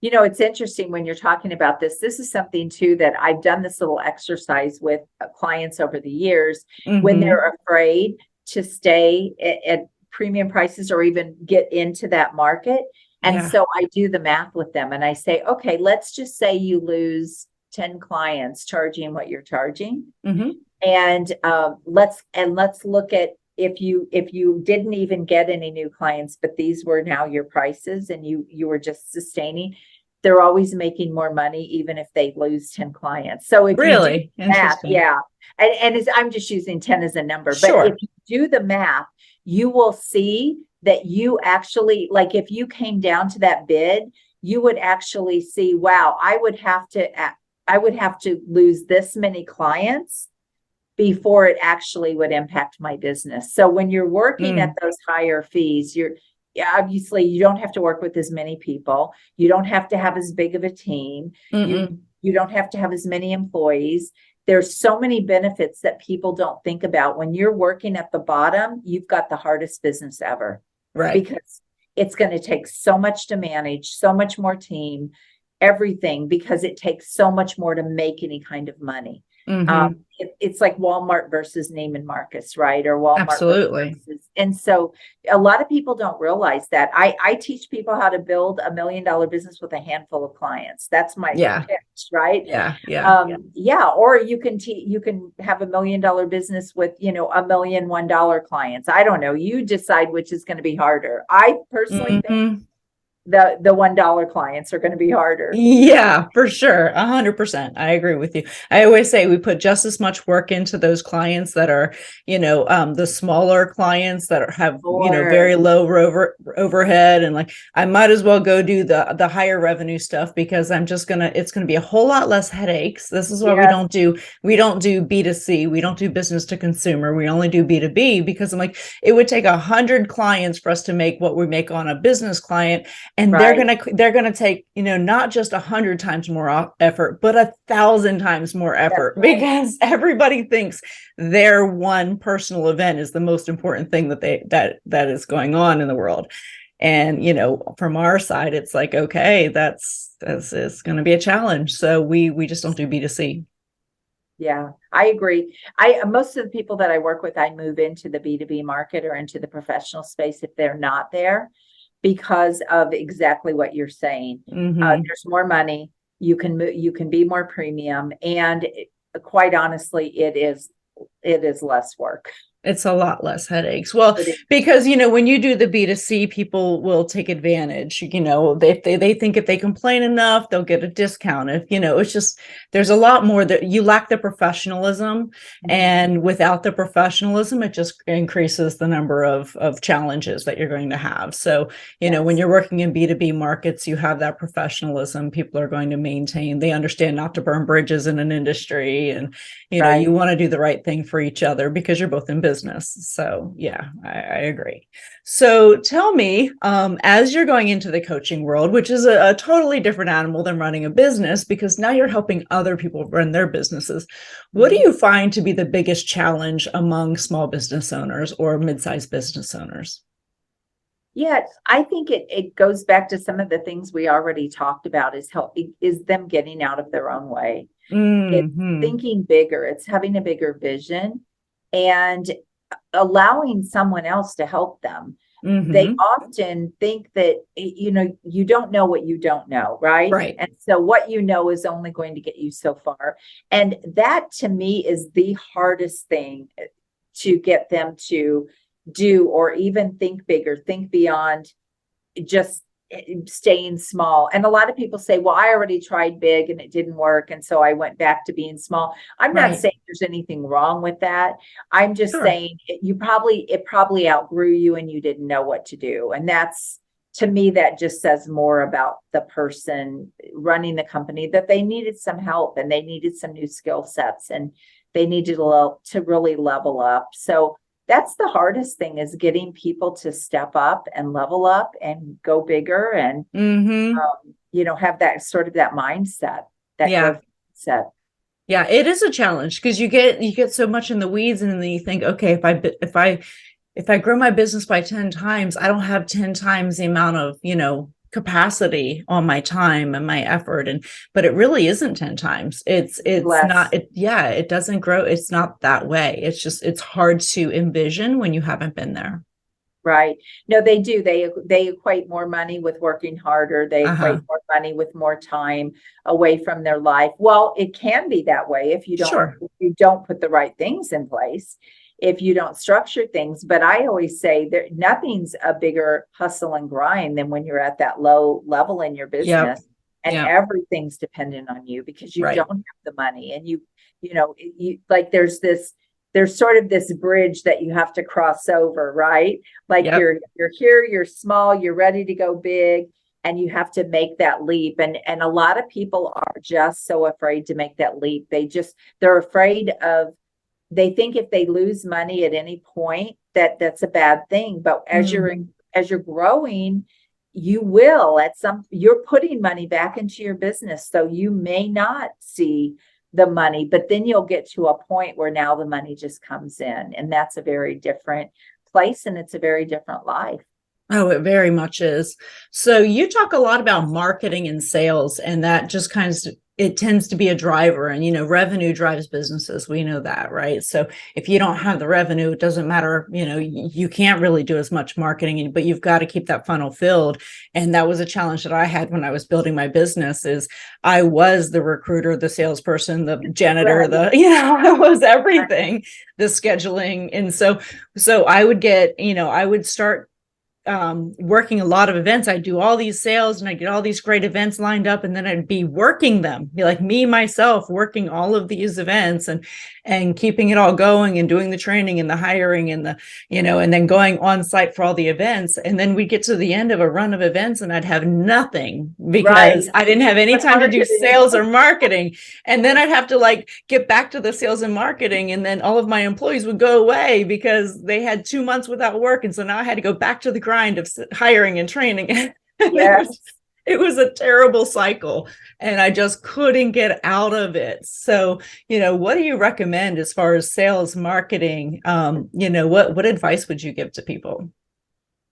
It's interesting when you're talking about this. This is something too that I've done this little exercise with clients over the years when they're afraid to stay at premium prices or even get into that market. And so I do the math with them and I say, okay, let's just say you lose 10 clients charging what you're charging. And let's look at if you didn't even get any new clients, but these were now your prices and you were just sustaining, they're always making more money, even if they lose 10 clients. So if really you do math, and I'm just using 10 as a number, but if you do the math, you will see that you actually, like if you came down to that bid, you would actually see, wow, I would have to lose this many clients before it actually would impact my business. So when you're working at those higher fees, obviously you don't have to work with as many people. You don't have to have as big of a team. You don't have to have as many employees. There's so many benefits that people don't think about. When you're working at the bottom, you've got the hardest business ever. Right. Because it's going to take so much to manage, so much more team, everything, because it takes so much more to make any kind of money. It's like Walmart versus Neiman Marcus, right? Or Walmart. Absolutely. And so a lot of people don't realize that. I teach people how to build $1 million business with a handful of clients. That's my pitch, right? Or you can have $1 million business with, $1 million $1 clients. I don't know. You decide which is going to be harder. I personally think the $1 clients are going to be harder. Yeah, for sure. 100%. I agree with you. I always say we put just as much work into those clients that are, the smaller clients that have, very low overhead. And like, I might as well go do the higher revenue stuff because it's going to be a whole lot less headaches. This is why we don't do B2C. We don't do business to consumer. We only do B2B because I'm like, it would take 100 clients for us to make what we make on a business client. And they're gonna take, not just 100 times more effort, but 1,000 times more effort because everybody thinks their one personal event is the most important thing that is going on in the world. And, from our side, it's like, okay, that's going to be a challenge. So we just don't do B2C. Yeah, I agree. Most of the people that I work with, I move into the B2B market or into the professional space if they're not there, because of exactly what you're saying. There's more money. You can be more premium, and quite honestly, it is less work. It's a lot less headaches. Well, because, when you do the B2C, people will take advantage. They think if they complain enough, they'll get a discount. If, it's just, there's a lot more that you lack the professionalism. And without the professionalism, it just increases the number of challenges that you're going to have. So, when you're working in B2B markets, you have that professionalism. People are going to maintain, they understand not to burn bridges in an industry. And, you want to do the right thing for each other because you're both in business. So I agree. So tell me, as you're going into the coaching world, which is a totally different animal than running a business, because now you're helping other people run their businesses. What do you find to be the biggest challenge among small business owners or mid-sized business owners? Yeah, I think it goes back to some of the things we already talked about is them getting out of their own way. It's thinking bigger. It's having a bigger vision and allowing someone else to help them. they Mm-hmm. often think that, you don't know what you don't know, right? Right. And so what you know is only going to get you so far. And that to me is the hardest thing to get them to do, or even think bigger, think beyond just staying small. And a lot of people say, well, I already tried big and it didn't work, and so I went back to being small. I'm not Right. saying there's anything wrong with that. I'm just Sure. saying it probably outgrew you and you didn't know what to do. And that's, to me, that just says more about the person running the company, that they needed some help and they needed some new skill sets and they needed to really level up. So that's the hardest thing, is getting people to step up and level up and go bigger and, Mm-hmm. have that sort of that mindset, that Yeah. growth mindset. Yeah, it is a challenge because you get so much in the weeds, and then you think, okay, if I grow my business by 10 times, I don't have 10 times the amount of, capacity on my time and my effort. But it really isn't 10 times. It's Less. not, it doesn't grow. It's not that way. It's hard to envision when you haven't been there. Right. No, they do. They equate more money with working harder. They Uh-huh. equate more money with more time away from their life. Well, it can be that way if Sure. you don't put the right things in place, if you don't structure things. But I always say that nothing's a bigger hustle and grind than when you're at that low level in your Yep. business and Yep. everything's dependent on you because you Right. don't have the money, and you like there's sort of this bridge that you have to cross over, right? Like Yep. you're here, you're small, you're ready to go big, and you have to make that leap. And a lot of people are just so afraid to make that leap. They're afraid of, they think if they lose money at any point, that's a bad thing. But as Mm. you're growing, you're putting money back into your business. So you may not see the money, but then you'll get to a point where now the money just comes in, and that's a very different place, and it's a very different life. Oh, it very much is. So you talk a lot about marketing and sales, and that just it tends to be a driver, and revenue drives businesses. We know that, right? So if you don't have the revenue, it doesn't matter, you can't really do as much marketing, but you've got to keep that funnel filled. And that was a challenge that I had when I was building my business. Is I was the recruiter, the salesperson, the janitor, Right. I was everything, the scheduling. And so I would I would start working a lot of events. I'd do all these sales and I'd get all these great events lined up, and then I'd be working them, be like me, myself, working all of these events and keeping it all going and doing the training and the hiring and and then going on site for all the events. And then we'd get to the end of a run of events and I'd have nothing because I didn't have any time to do sales or marketing. And then I'd have to get back to the sales and marketing. And then all of my employees would go away because they had 2 months without work. And so now I had to go back to the grind of hiring and training. Yes. It was a terrible cycle, and I just couldn't get out of it. So, what do you recommend as far as sales, marketing? What advice would you give to people?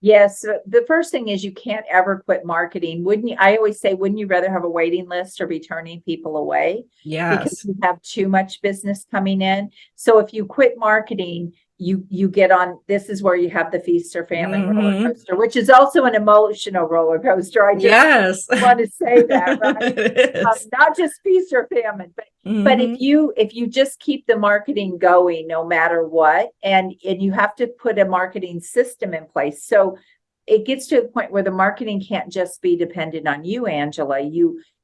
Yes. The first thing is, you can't ever quit marketing. Wouldn't you? I always say, wouldn't you rather have a waiting list or be turning people away? Because Yes. you have too much business coming in. So if you quit marketing, you get on, this is where you have the feast or famine roller coaster, which is also an emotional roller coaster. I just want to say that, right? Not just feast or famine, but if you just keep the marketing going no matter what, and you have to put a marketing system in place. So it gets to a point where the marketing can't just be dependent on you, Angela.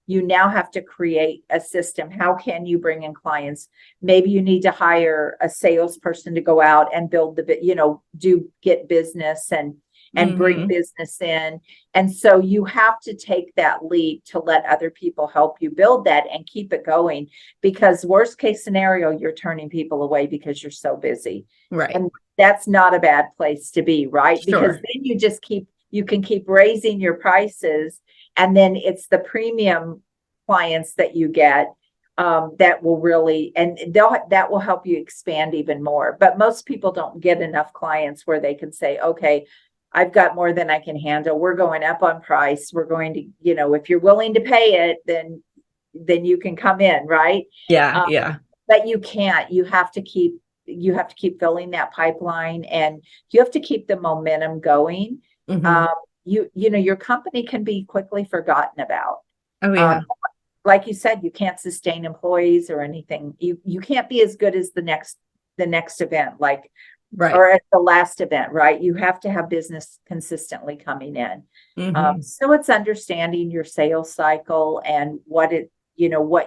You now have to create a system. How can you bring in clients? Maybe you need to hire a salesperson to go out and build get business and bring business in. And so you have to take that leap to let other people help you build that and keep it going, because worst case scenario, you're turning people away because you're so busy. Right. And that's not a bad place to be, right? Sure. Because then you can keep raising your prices, and then it's the premium clients that you get that will really, and that will help you expand even more. But most people don't get enough clients where they can say, okay, I've got more than I can handle. We're going up on price. We're going to, if you're willing to pay it, then you can come in, right? Yeah. Yeah. But you can't. You have to keep you have to keep filling that pipeline, and you have to keep the momentum going. Mhm. Your company can be quickly forgotten about. Oh yeah. Like you said, you can't sustain employees or anything. You can't be as good as the next event, like, Right. or at the last event, right? You have to have business consistently coming in. Mhm. So it's understanding your sales cycle and what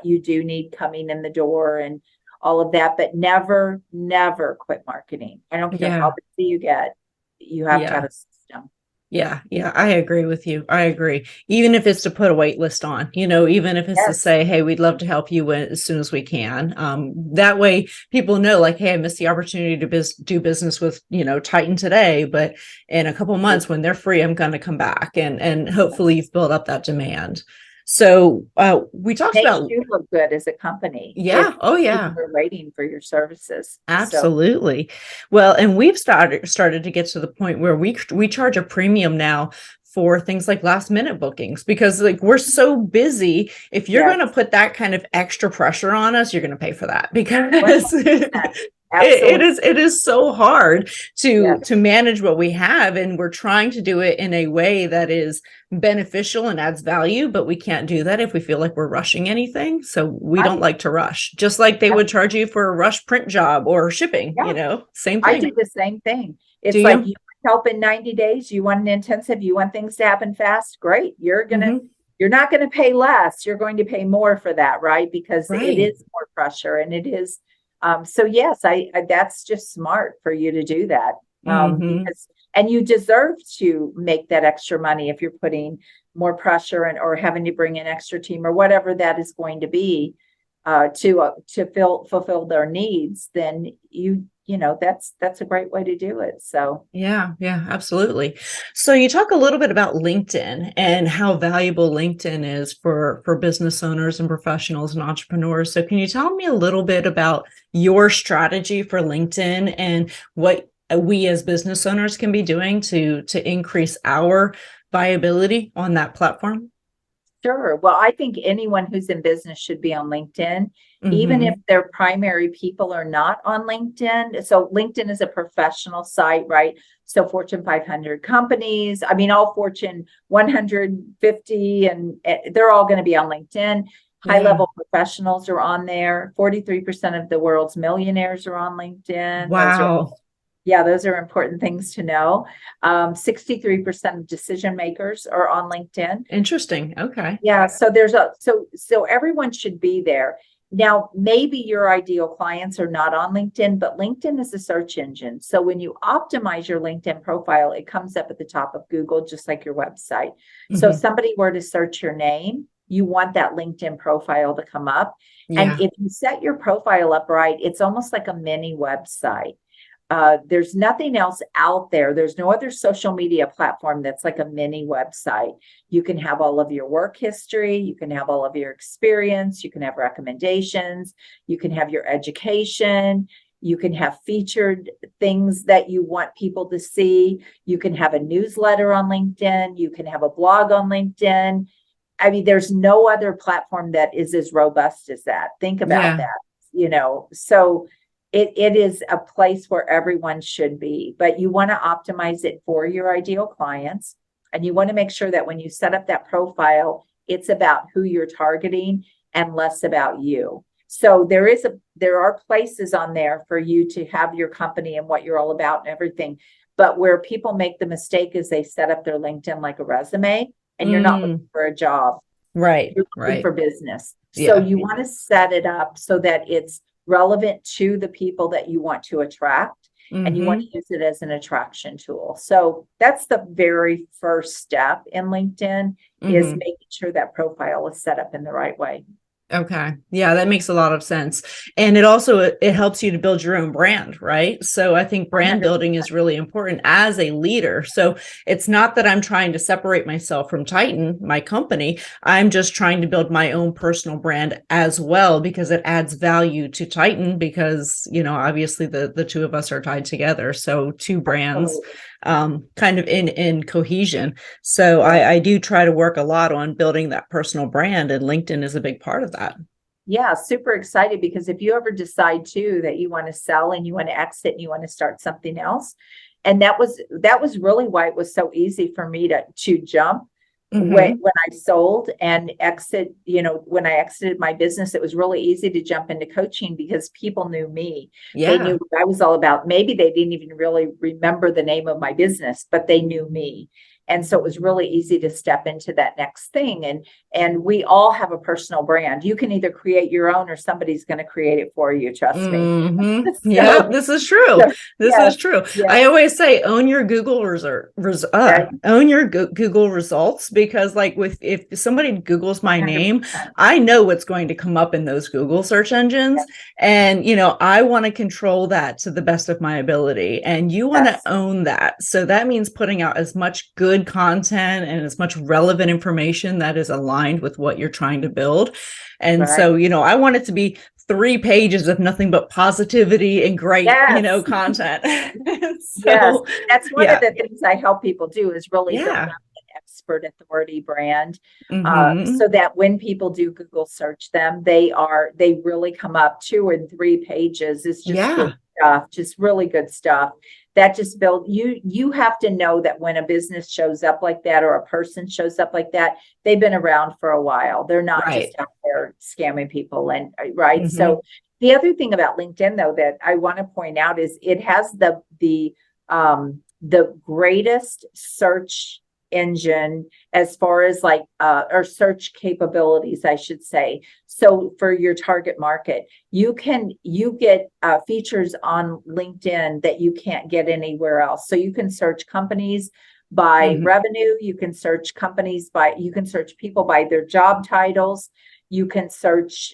you do need coming in the door and all of that, but never, never quit marketing. I don't care how Yeah. busy you get, you have to have Yeah. a system. Yeah, yeah, I agree with you. I agree. Even if it's to put a wait list on, even if it's to Yes, say, hey, we'd love to help you as soon as we can. That way people know, like, hey, I missed the opportunity to do business with, Titan today, but in a couple months when they're free, I'm going to come back, and hopefully you've built up that demand. So we talked makes about, you look good as a company if yeah, oh people yeah. are waiting for your services. So Absolutely. Well, and we've started to get to the point where we charge a premium now for things like last minute bookings, because like we're so busy. If you're yes, going to put that kind of extra pressure on us, you're going to pay for that, because 100%. Absolutely. it is so hard to Yes. manage what we have, and we're trying to do it in a way that is beneficial and adds value, but we can't do that if we feel like we're rushing anything. So we don't Right. like to rush, just like they would charge you for a rush print job or shipping, Yeah. same I thing. do the same thing. Do It's like, you? you want help in 90 days, you want an intensive, you want things to happen fast. Great. Hmm. You're not going to pay less. You're going to pay more for that, right? Because it Right. is more pressure, and it is. So yes, I that's just smart for you to do that. Hmm. Because, and you deserve to make that extra money if you're putting more pressure and or having to bring in extra team or whatever that is going to be, to fulfill their needs. Then that's a great way to do it. So Yeah, yeah, absolutely. So you talk a little bit about LinkedIn and how valuable LinkedIn is for business owners and professionals and entrepreneurs. So can you tell me a little bit about your strategy for LinkedIn and what we as business owners can be doing to increase our viability on that platform? sure. Well, I think anyone who's in business should be on LinkedIn, even if Hmm. their primary people are not on LinkedIn. So LinkedIn is a professional site, right? So Fortune 500 companies, I mean, all Fortune 150, and they're all going to be on LinkedIn. High Yeah. level professionals are on there. 43% of the world's millionaires are on LinkedIn. Wow. Those are important things to know. 63% of decision makers are on LinkedIn. Interesting. Okay. Yeah, so everyone should be there. Now, maybe your ideal clients are not on LinkedIn, but LinkedIn is a search engine. So when you optimize your LinkedIn profile, it comes up at the top of Google, just like your website. So if Hmm. somebody were to search your name, you want that LinkedIn profile to come up. And Yeah. if you set your profile up right, it's almost like a mini website. There's nothing else out there. There's no other social media platform that's like a mini website. You can have all of your work history. You can have all of your experience. You can have recommendations. You can have your education. You can have featured things that you want people to see. You can have a newsletter on LinkedIn. You can have a blog on LinkedIn. I mean, there's no other platform that is as robust as that. Think about Yeah. that, so it is a place where everyone should be, but you want to optimize it for your ideal clients. And you want to make sure that when you set up that profile, it's about who you're targeting and less about you. So there are places on there for you to have your company and what you're all about and everything. But where people make the mistake is they set up their LinkedIn like a resume, and you're not looking Mm, for a job. right. You're looking Right. for business. So Yeah. you want to set it up so that it's relevant to the people that you want to attract, and you want Hmm. to use it as an attraction tool. So that's the very first step in LinkedIn, is Hmm. making sure that profile is set up in the right way. Okay. Yeah, that makes a lot of sense. And it helps you to build your own brand, right? So I think brand 100. building is really important as a leader. So it's not that I'm trying to separate myself from Titan, my company. I'm just trying to build my own personal brand as well, because it adds value to Titan, because, obviously the two of us are tied together. So two brands, Absolutely. kind of in cohesion. So Yeah. I do try to work a lot on building that personal brand, and LinkedIn is a big part of that. Yeah, super excited, because if you ever decide too that you want to sell and you want to exit and you want to start something else, and that was really why it was so easy for me to jump when I sold and exit, when I exited my business, it was really easy to jump into coaching because people knew me. They knew what I was all about. Maybe they didn't even really remember the name of my business, but they knew me. And so it was really easy to step into that next thing. And we all have a personal brand. You can either create your own or somebody's going to create it for you. Trust me. Yeah, this is true. This is true. Yes. I always say, own your Google own your Google results, because like if somebody Googles my 100%. Name, I know what's going to come up in those Google search engines. Yes. And, I want to control that to the best of my ability. And you want to own that. So that means putting out as much good content and as much relevant information that is aligned with what you're trying to build. And so, I want it to be 3 pages of nothing but positivity and great, content. Yes, that's one of the things I help people do, is really build up an expert authority brand, so that when people do Google search them, they really come up 2 and 3 pages. It's just good stuff, just really good stuff. That just build you have to know that when a business shows up like that, or a person shows up like that, they've been around for a while. They're not just out there scamming people. And so the other thing about LinkedIn, though, that I want to point out is it has the greatest search engine as far as or search capabilities, I should say. So for your target market, you get features on LinkedIn that you can't get anywhere else. So you can search companies by revenue. You can search people by their job titles. You can search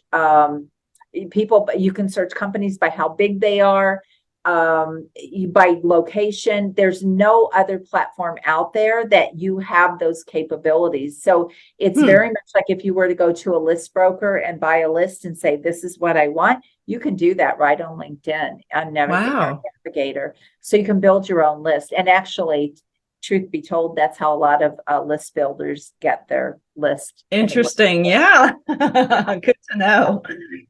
you can search companies by how big they are. By location. There's no other platform out there that you have those capabilities. So it's very much like if you were to go to a list broker and buy a list and say, this is what I want, you can do that right on LinkedIn on Navigator. So you can build your own list. And actually, truth be told, that's how a lot of list builders get their list. Interesting. Yeah. Good to know.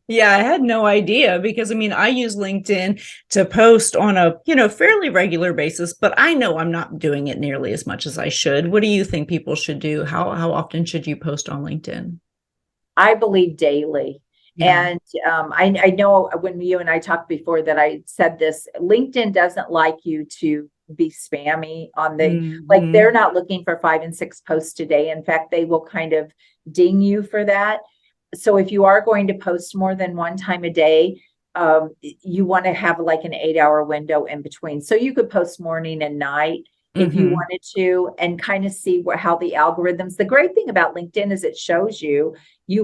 Yeah, I had no idea, because I use LinkedIn to post on a, fairly regular basis, but I know I'm not doing it nearly as much as I should. What do you think people should do? How often should you post on LinkedIn? I believe daily. Yeah. And I know when you and I talked before that I said this, LinkedIn doesn't like you to be spammy on they're not looking for 5 and 6 posts a day. In fact, they will kind of ding you for that. So if you are going to post more than one time a day, you want to have like an 8-hour window in between. So you could post morning and night if you wanted to, and kind of see how the algorithms. The great thing about LinkedIn is it shows you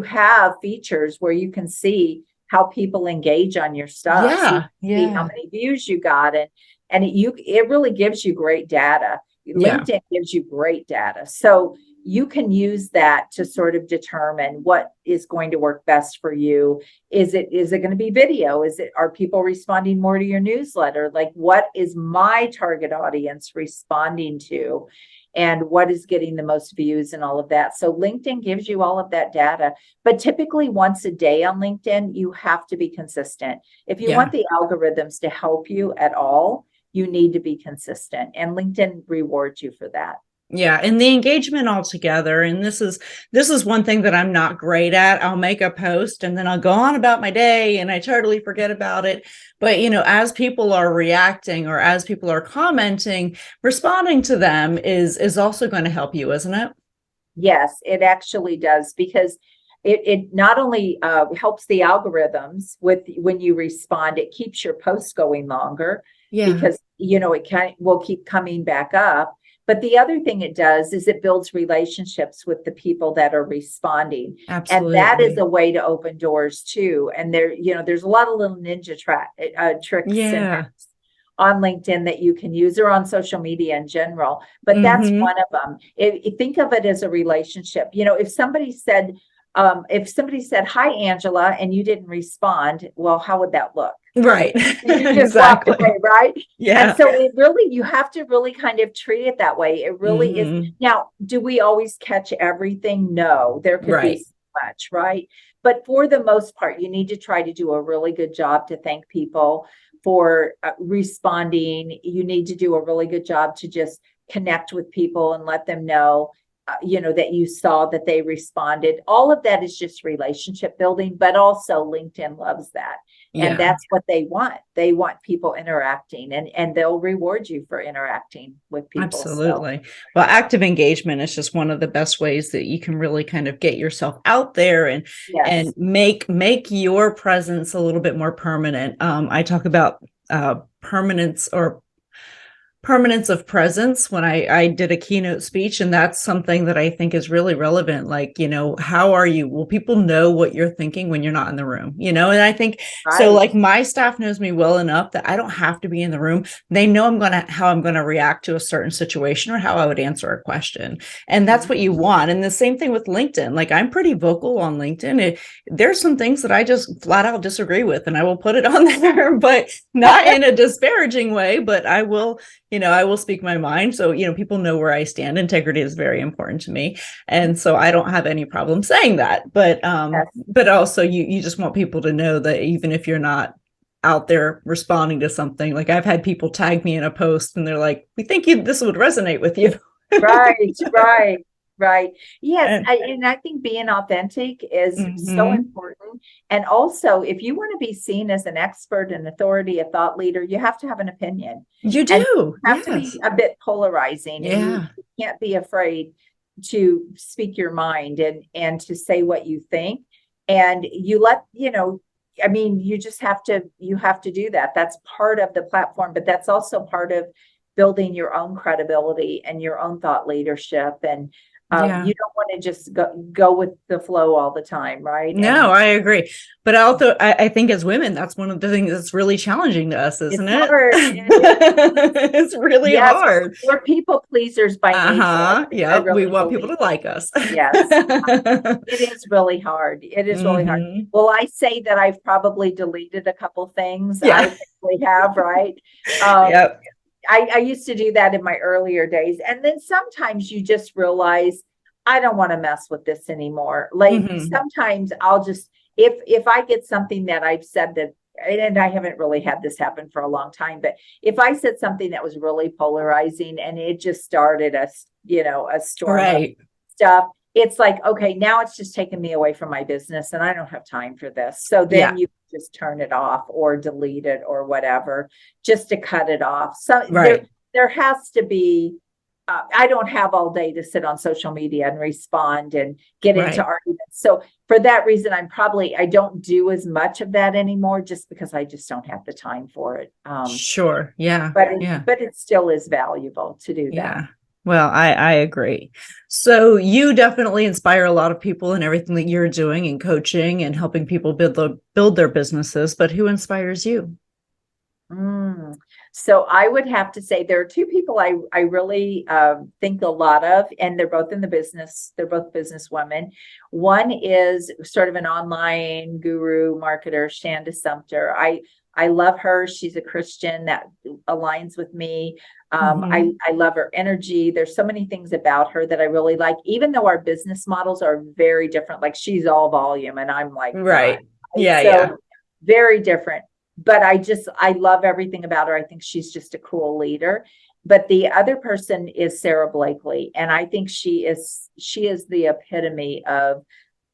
have features where you can see how people engage on your stuff. So you can see how many views you got, and it really gives you great data. LinkedIn gives you great data. So you can use that to sort of determine what is going to work best for you. Is it going to be video? Are people responding more to your newsletter? Like, what is my target audience responding to? And what is getting the most views and all of that. So LinkedIn gives you all of that data, but typically once a day on LinkedIn, you have to be consistent. If you want the algorithms to help you at all, you need to be consistent, and LinkedIn rewards you for that. Yeah. And the engagement altogether. And this is one thing that I'm not great at. I'll make a post and then I'll go on about my day and I totally forget about it. But, as people are reacting or as people are commenting, responding to them is also going to help you, isn't it? Yes, it actually does, because it not only helps the algorithms when you respond, it keeps your posts going longer because, it will keep coming back up. But the other thing it does is it builds relationships with the people that are responding. Absolutely. And that is a way to open doors too. And there's a lot of little ninja tricks on LinkedIn that you can use, or on social media in general. But that's one of them. If think of it as a relationship. If somebody said, hi, Angela, and you didn't respond, well, how would that look? Right. You just walked away, right? Yeah. And so you have to really kind of treat it that way. It really is. Now, do we always catch everything? No, there could be so much, right? but for the most part, you need to try to do a really good job to thank people for responding. You need to do a really good job to just connect with people and let them know, that you saw that they responded. All of that is just relationship building, but also LinkedIn loves that. And that's what they want. They want people interacting, and they'll reward you for interacting with people. Absolutely. Well, active engagement is just one of the best ways that you can really kind of get yourself out there and make your presence a little bit more permanent. I talk about permanence of presence when I did a keynote speech, and that's something that I think is really relevant. Like, how are you? Will people know what you're thinking when you're not in the room? And I think so, like, my staff knows me well enough that I don't have to be in the room. They know how I'm going to react to a certain situation or how I would answer a question. And that's what you want. And the same thing with LinkedIn. Like, I'm pretty vocal on LinkedIn. There's some things that I just flat out disagree with, and I will put it on there, but not in a disparaging way, but I will I will speak my mind. So, people know where I stand. Integrity is very important to me. And so I don't have any problem saying that. But but also you just want people to know that even if you're not out there responding to something, like I've had people tag me in a post and they're like, we think this would resonate with you. Right. Yes. And I think being authentic is so important. And also, if you want to be seen as an expert, an authority, a thought leader, you have to have an opinion. You do. And you have to be a bit polarizing. Yeah. And you can't be afraid to speak your mind and to say what you think. And you just have to do that. That's part of the platform, but that's also part of building your own credibility and your own thought leadership. And you don't want to just go with the flow all the time, right? No, I agree. But also, I think as women, that's one of the things that's really challenging to us, isn't it? Hard. It's really hard. We're people pleasers by nature. Yeah, we want people to like us. Yes. It is really hard. It is really hard. Well, I say that I've probably deleted a couple things. Yeah. I think we have, right? Yep. I used to do that in my earlier days. And then sometimes you just realize, I don't want to mess with this anymore. Like sometimes I'll just, if I get something that I've said that, and I haven't really had this happen for a long time, but if I said something that was really polarizing and it just started a storm of stuff, it's like, okay, now it's just taking me away from my business and I don't have time for this. So then you just turn it off or delete it or whatever, just to cut it off. So there has to be, I don't have all day to sit on social media and respond and get into arguments. So for that reason, I don't do as much of that anymore just because I just don't have the time for it. Sure. Yeah. But it still is valuable to do that. Yeah. Well, I agree. So you definitely inspire a lot of people in everything that you're doing and coaching and helping people build their businesses. But who inspires you? So I would have to say there are two people I really think a lot of, and they're both in the business. They're both businesswomen. One is sort of an online guru marketer, Shanda Sumter. I love her. She's a Christian that aligns with me. I love her energy. There's so many things about her that I really like, even though our business models are very different. Like she's all volume and I'm like, very different. But I love everything about her. I think she's just a cool leader. But the other person is Sarah Blakely. And I think she is the epitome of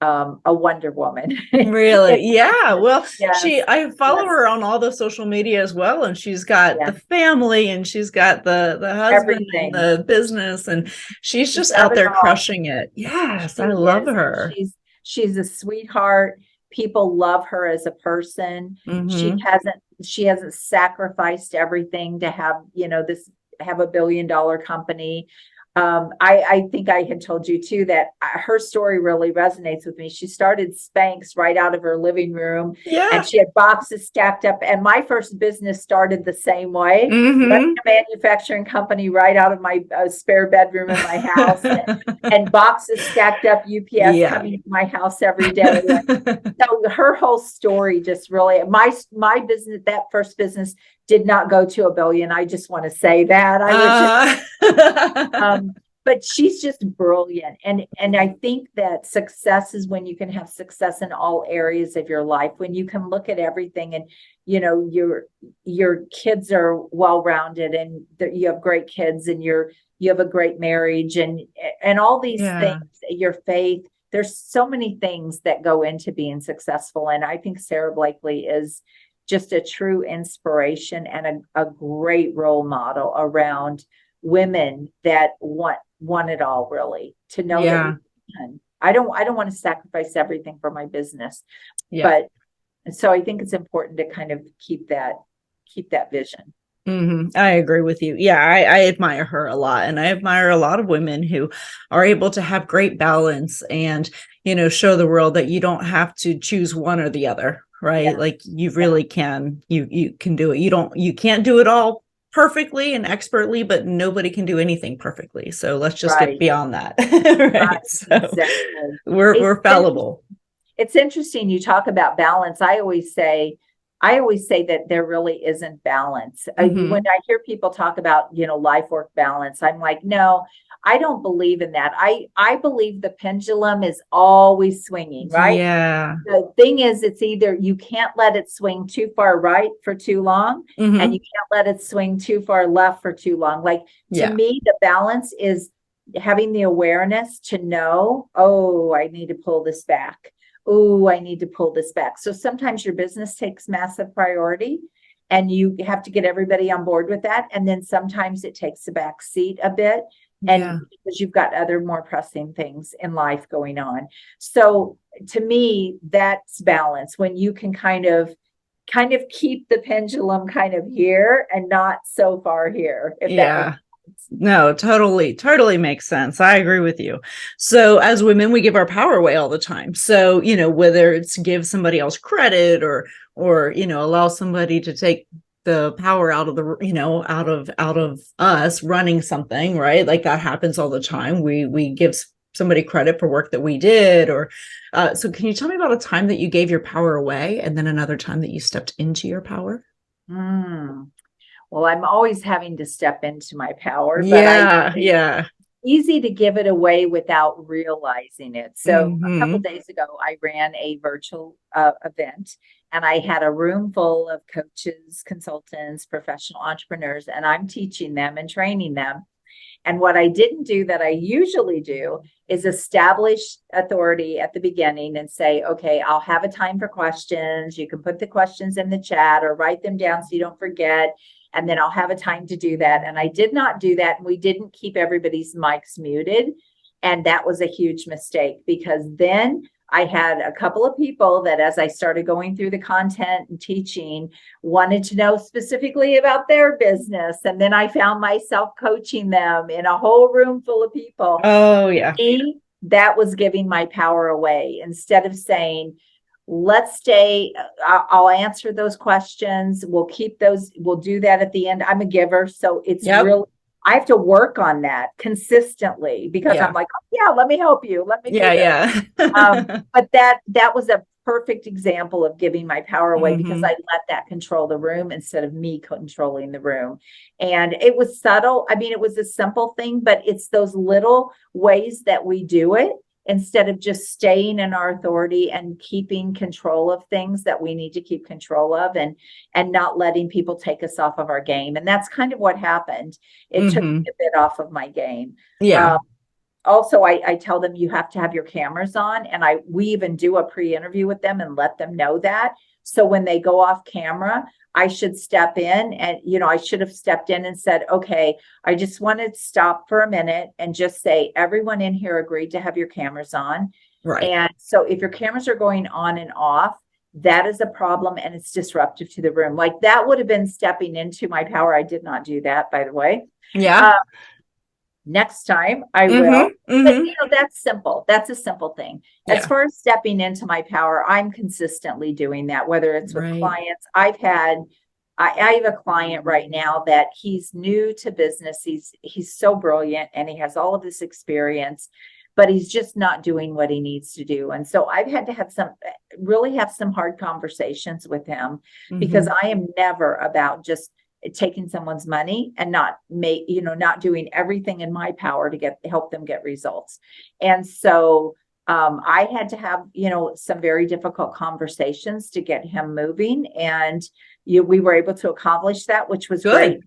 a Wonder Woman. Really? Yeah. Well, I follow her on all the social media as well. And she's got the family and she's got the husband and the business. And she's just out there crushing it. Yes. I love her. She's a sweetheart. People love her as a person. She hasn't sacrificed everything to have, have $1 billion company. I think I had told you too that her story really resonates with me. She started Spanx right out of her living room, and she had boxes stacked up. And my first business started the same way, running a manufacturing company right out of my spare bedroom in my house, and boxes stacked up, UPS coming to my house every day. So her whole story just really, my business, that first business did not go to $1 billion. I just want to say that. but she's just brilliant. And I think that success is when you can have success in all areas of your life, when you can look at everything and, you know, your kids are well-rounded and you have great kids and you have a great marriage and all these things, your faith. There's so many things that go into being successful. And I think Sarah Blakely is just a true inspiration and a great role model around women that want it all, really, to know that we can. I don't want to sacrifice everything for my business, but so I think it's important to kind of keep that vision. Mm-hmm. I agree with you. Yeah, I admire her a lot, and I admire a lot of women who are able to have great balance and, you know, show the world that you don't have to choose one or the other, right? Yeah. Like you really can, you can do it. You can't do it all perfectly and expertly, but nobody can do anything perfectly. So let's just get beyond that. Right. So exactly. We're fallible. It's interesting. You talk about balance. I always say that there really isn't balance. Mm-hmm. When I hear people talk about, you know, life work balance, I'm like, no, I don't believe in that. I believe the pendulum is always swinging, right? Yeah. The thing is, it's either you can't let it swing too far right for too long, mm-hmm. and you can't let it swing too far left for too long. Like to me, the balance is having the awareness to know, oh, I need to pull this back. Oh, I need to pull this back. So sometimes your business takes massive priority and you have to get everybody on board with that. And then sometimes it takes a back seat a bit. And because you've got other more pressing things in life going on. So to me, that's balance, when you can kind of keep the pendulum kind of here and not so far here. If that No, totally makes sense. I agree with you. So as women, we give our power away all the time. So, you know, whether it's give somebody else credit or, you know, allow somebody to take the power out of the, you know, out of us running something, right? Like that happens all the time. We give somebody credit for work that we did, or, so can you tell me about a time that you gave your power away and then another time that you stepped into your power? Well, I'm always having to step into my power, but easy to give it away without realizing it. So a couple of days ago, I ran a virtual event, and I had a room full of coaches, consultants, professional entrepreneurs, and I'm teaching them and training them. And what I didn't do that I usually do is establish authority at the beginning and say, okay, I'll have a time for questions. You can put the questions in the chat or write them down so you don't forget. And then I'll have a time to do that. And I did not do that. And we didn't keep everybody's mics muted. And that was a huge mistake, because then I had a couple of people that, as I started going through the content and teaching, wanted to know specifically about their business. And then I found myself coaching them in a whole room full of people. Oh, yeah. That was giving my power away. Instead of saying, let's stay, I'll answer those questions. We'll keep those. We'll do that at the end. I'm a giver. So it's really, I have to work on that consistently, because I'm like, oh, yeah, let me help you. Let me do that. But that was a perfect example of giving my power away, because I let that control the room instead of me controlling the room. And it was subtle. I mean, it was a simple thing, but it's those little ways that we do it, instead of just staying in our authority and keeping control of things that we need to keep control of, and not letting people take us off of our game. And that's kind of what happened. It took me a bit off of my game. Also, I tell them you have to have your cameras on, and we even do a pre-interview with them and let them know that. So when they go off camera, I should step in, and, you know, I should have stepped in and said, okay, I just want to stop for a minute and just say, everyone in here agreed to have your cameras on. Right. And so if your cameras are going on and off, that is a problem, and it's disruptive to the room. Like that would have been stepping into my power. I did not do that, by the way. Next time I will. But, you know, that's simple. That's a simple thing. As far as stepping into my power, I'm consistently doing that, whether it's with clients. I have a client right now that he's new to business. He's so brilliant, and he has all of this experience, but he's just not doing what he needs to do. And so I've had to have some hard conversations with him, because I am never about just taking someone's money and not doing everything in my power to help them get results. And so I had to have, some very difficult conversations to get him moving, and we were able to accomplish that, which was great.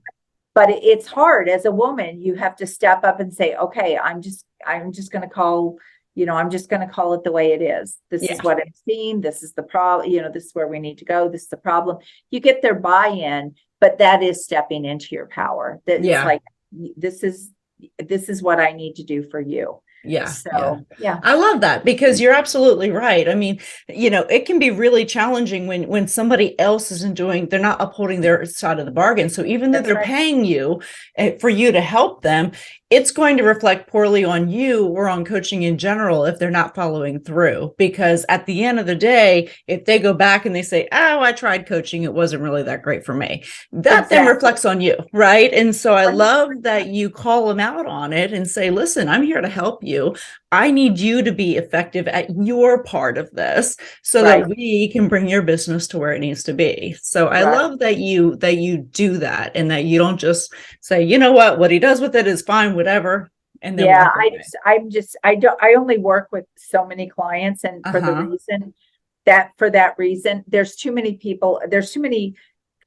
But it's hard as a woman. You have to step up and say, okay, I'm just going to call, I'm just going to call it the way it is. This is what I'm seeing. This is the problem. This is where we need to go. This is the problem. You get their buy-in, but that is stepping into your power. It's like, this is what I need to do for you. Yeah. So, yeah. I love that, because you're absolutely right. I mean, it can be really challenging when somebody else isn't they're not upholding their side of the bargain. So even though they're paying you for you to help them, it's going to reflect poorly on you or on coaching in general if they're not following through. Because at the end of the day, if they go back and they say, oh, I tried coaching, it wasn't really that great for me, that then reflects on you, right? And so I love that you call them out on it and say, listen, I'm here to help you. I need you to be effective at your part of this so that we can bring your business to where it needs to be. So I love that you do that, and that you don't just say, you know what he does with it is fine, whatever. And then I only work with so many clients, and for that reason, there's too many people, there's too many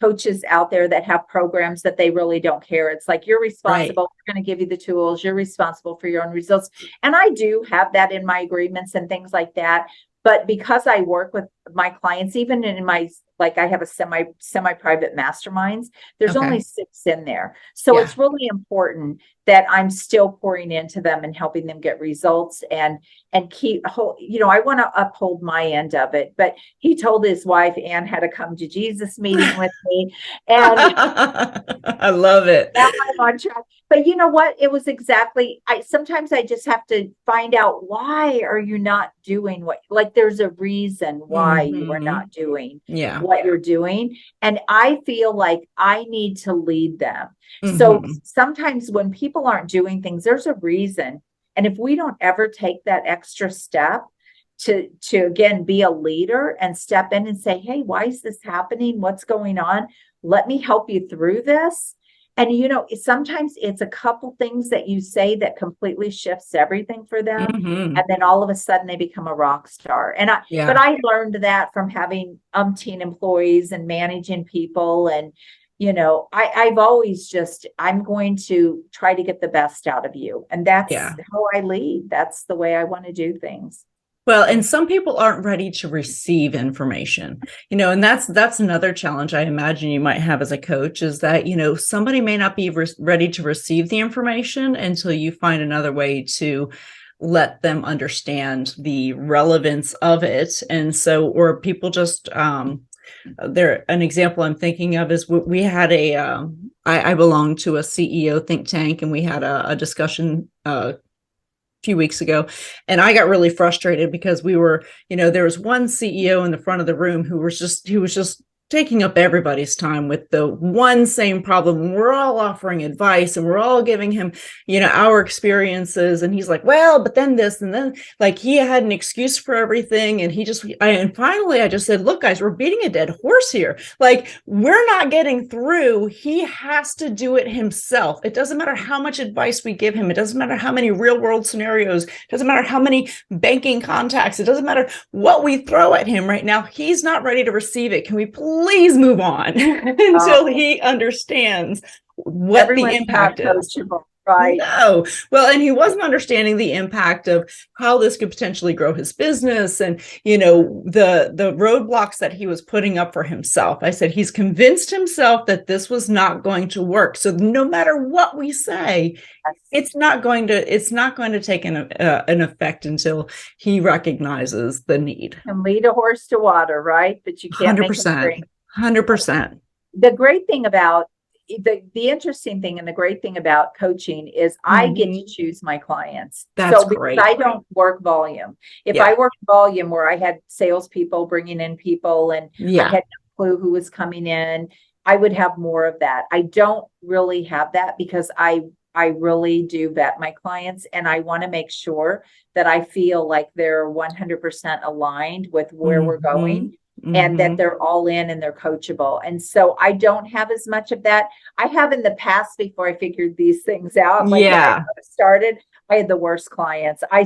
coaches out there that have programs that they really don't care. It's like, you're responsible. We're going to give you the tools. You're responsible for your own results. And I do have that in my agreements and things like that. But because I work with my clients, even in my, I have a semi-private masterminds, there's only 6 in there. So it's really important that I'm still pouring into them and helping them get results and keep, I want to uphold my end of it. But he told his wife, Ann, had to come to Jesus meeting with me. And I love it. Now I'm on track. But you know what? It was sometimes I just have to find out, why are you not doing there's a reason why you are not doing what you're doing. And I feel like I need to lead them. So sometimes when people aren't doing things, there's a reason. And if we don't ever take that extra step to again, be a leader and step in and say, hey, why is this happening? What's going on? Let me help you through this. And, sometimes it's a couple things that you say that completely shifts everything for them. And then all of a sudden they become a rock star. And but I learned that from having umpteen employees and managing people. And, I've always I'm going to try to get the best out of you. And that's how I lead. That's the way I want to do things. Well, and some people aren't ready to receive information, and that's another challenge I imagine you might have as a coach, is that, somebody may not be ready to receive the information until you find another way to let them understand the relevance of it. And so, or people just, an example I'm thinking of is we had I belong to a CEO think tank, and we had a discussion, few weeks ago, and I got really frustrated because we were, there was one CEO in the front of the room who was just taking up everybody's time with the one same problem. We're all offering advice and we're all giving him, our experiences. And he's like, well, but then this, and then he had an excuse for everything. And and finally I just said, look, guys, we're beating a dead horse here. We're not getting through. He has to do it himself. It doesn't matter how much advice we give him. It doesn't matter how many real world scenarios. It doesn't matter how many banking contacts. It doesn't matter what we throw at him right now. He's not ready to receive it. Can we please move on until he understands what the impact is? Right. No. Well, and he wasn't understanding the impact of how this could potentially grow his business and, the roadblocks that he was putting up for himself. I said, he's convinced himself that this was not going to work. So no matter what we say, it's not going to take an effect until he recognizes the need. And lead a horse to water, right? But you can't 100%. 100%. The great thing about the interesting thing and the great thing about coaching is I get to choose my clients. That's great. I don't work volume. If I worked volume where I had salespeople bringing in people and I had no clue who was coming in, I would have more of that. I don't really have that because I really do vet my clients, and I want to make sure that I feel like they're 100% aligned with where we're going. and that they're all in and they're coachable. And so I don't have as much of that. I have in the past before I figured these things out. Like when I started, I had the worst clients. I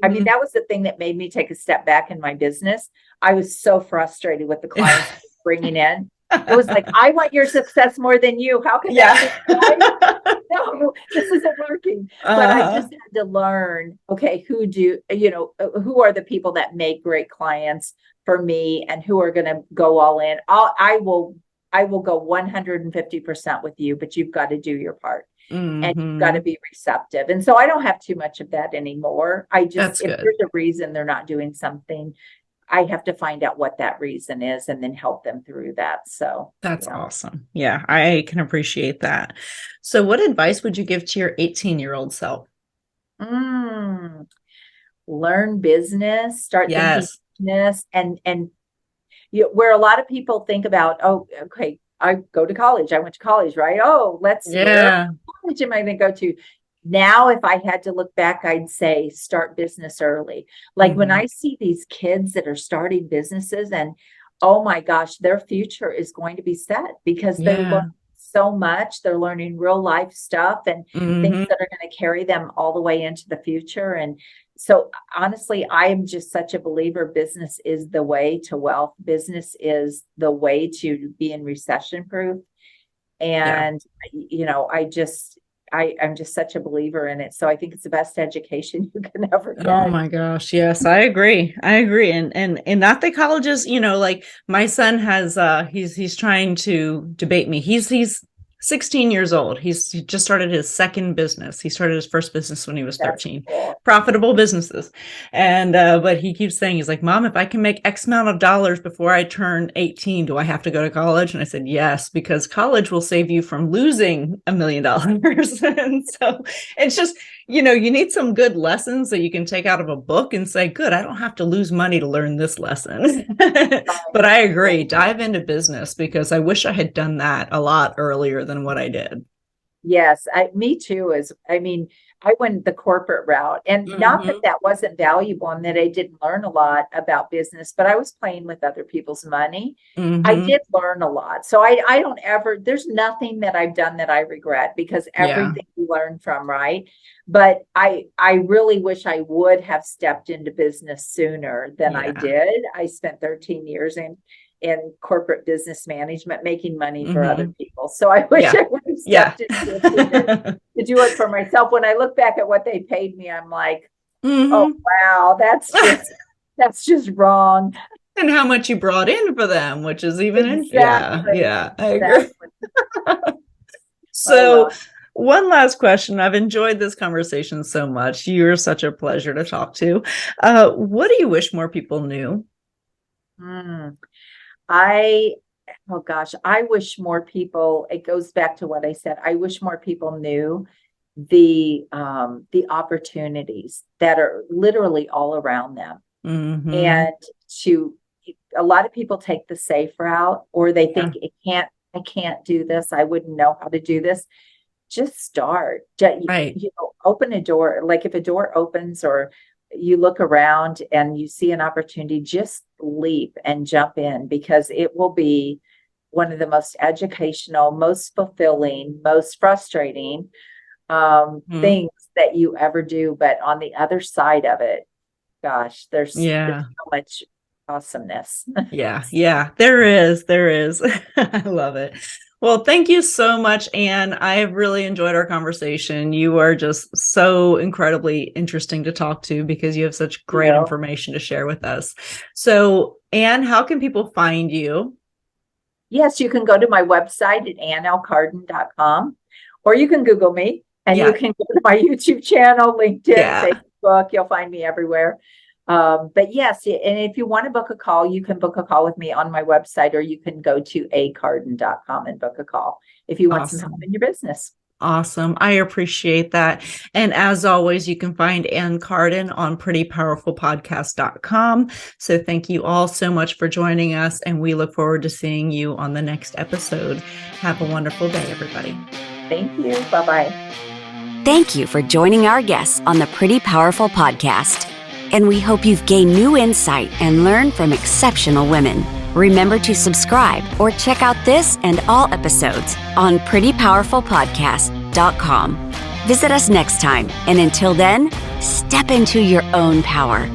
mean, that was the thing that made me take a step back in my business. I was so frustrated with the clients bringing in. It was like, I want your success more than you. How can that be right? No, this isn't working. But I just had to learn, okay, who are the people that make great clients for me and who are going to go all in. I will go 150% with you, but you've got to do your part. And you've got to be receptive. And so I don't have too much of that anymore. If there's a reason they're not doing something, I have to find out what that reason is and then help them through that. So that's awesome. Yeah, I can appreciate that. So what advice would you give to your 18-year-old self? Learn business, start thinking business, and where a lot of people think about, oh, okay, I go to college. I went to college, right? Oh, where college am I going to go to? Now, if I had to look back, I'd say start business early. Like when I see these kids that are starting businesses and, oh my gosh, their future is going to be set because they're learning so much. They're learning real life stuff and things that are going to carry them all the way into the future. And so honestly, I am just such a believer. Business is the way to wealth. Business is the way to be in recession proof. And, I'm just such a believer in it. So I think it's the best education you can ever get. Oh my gosh. Yes, I agree. And not that colleges, like my son has, he's trying to debate me. He's 16 years old. He just started his second business. He started his first business when he was 13. Cool. Profitable businesses. And, but he keeps saying, he's like, Mom, if I can make X amount of dollars before I turn 18, do I have to go to college? And I said, yes, because college will save you from losing $1 million. And so it's just, you need some good lessons that you can take out of a book and say, good, I don't have to lose money to learn this lesson. But I agree. Dive into business because I wish I had done that a lot earlier than what I did. Yes, me too. I went the corporate route, and not that wasn't valuable and that I didn't learn a lot about business, but I was playing with other people's money. I did learn a lot. So I don't ever, there's nothing that I've done that I regret because everything you learn from, right? But I really wish I would have stepped into business sooner than I did. I spent 13 years in corporate business management, making money for other people. So I wish I would have stepped into it to do it for myself. When I look back at what they paid me, I'm like, oh, wow, that's just wrong. And how much you brought in for them, which is even, I agree. So one last question. I've enjoyed this conversation so much. You're such a pleasure to talk to. What do you wish more people knew? I wish more people, it goes back to what I said. I wish more people knew the opportunities that are literally all around them. And a lot of people take the safe route, or they think I can't do this. I wouldn't know how to do this. Just start, open a door. Like if a door opens or you look around and you see an opportunity, just leap and jump in, because it will be one of the most educational, most fulfilling, most frustrating things that you ever do. But on the other side of it, gosh, there's so much awesomeness. There is. I love it. Well, thank you so much, Anne. I have really enjoyed our conversation. You are just so incredibly interesting to talk to because you have such great information to share with us. So, Anne, how can people find you? Yes, you can go to my website at annlcarden.com, or you can Google me, and you can go to my YouTube channel, LinkedIn, Facebook. You'll find me everywhere. But yes, and if you want to book a call, you can book a call with me on my website, or you can go to acarden.com and book a call if you want some help in your business. Awesome. I appreciate that. And as always, you can find Anne Carden on prettypowerfulpodcast.com. So thank you all so much for joining us, and we look forward to seeing you on the next episode. Have a wonderful day, everybody. Thank you. Bye-bye. Thank you for joining our guests on the Pretty Powerful Podcast. And we hope you've gained new insight and learned from exceptional women. Remember to subscribe or check out this and all episodes on prettypowerfulpodcast.com. Visit us next time, and until then, step into your own power.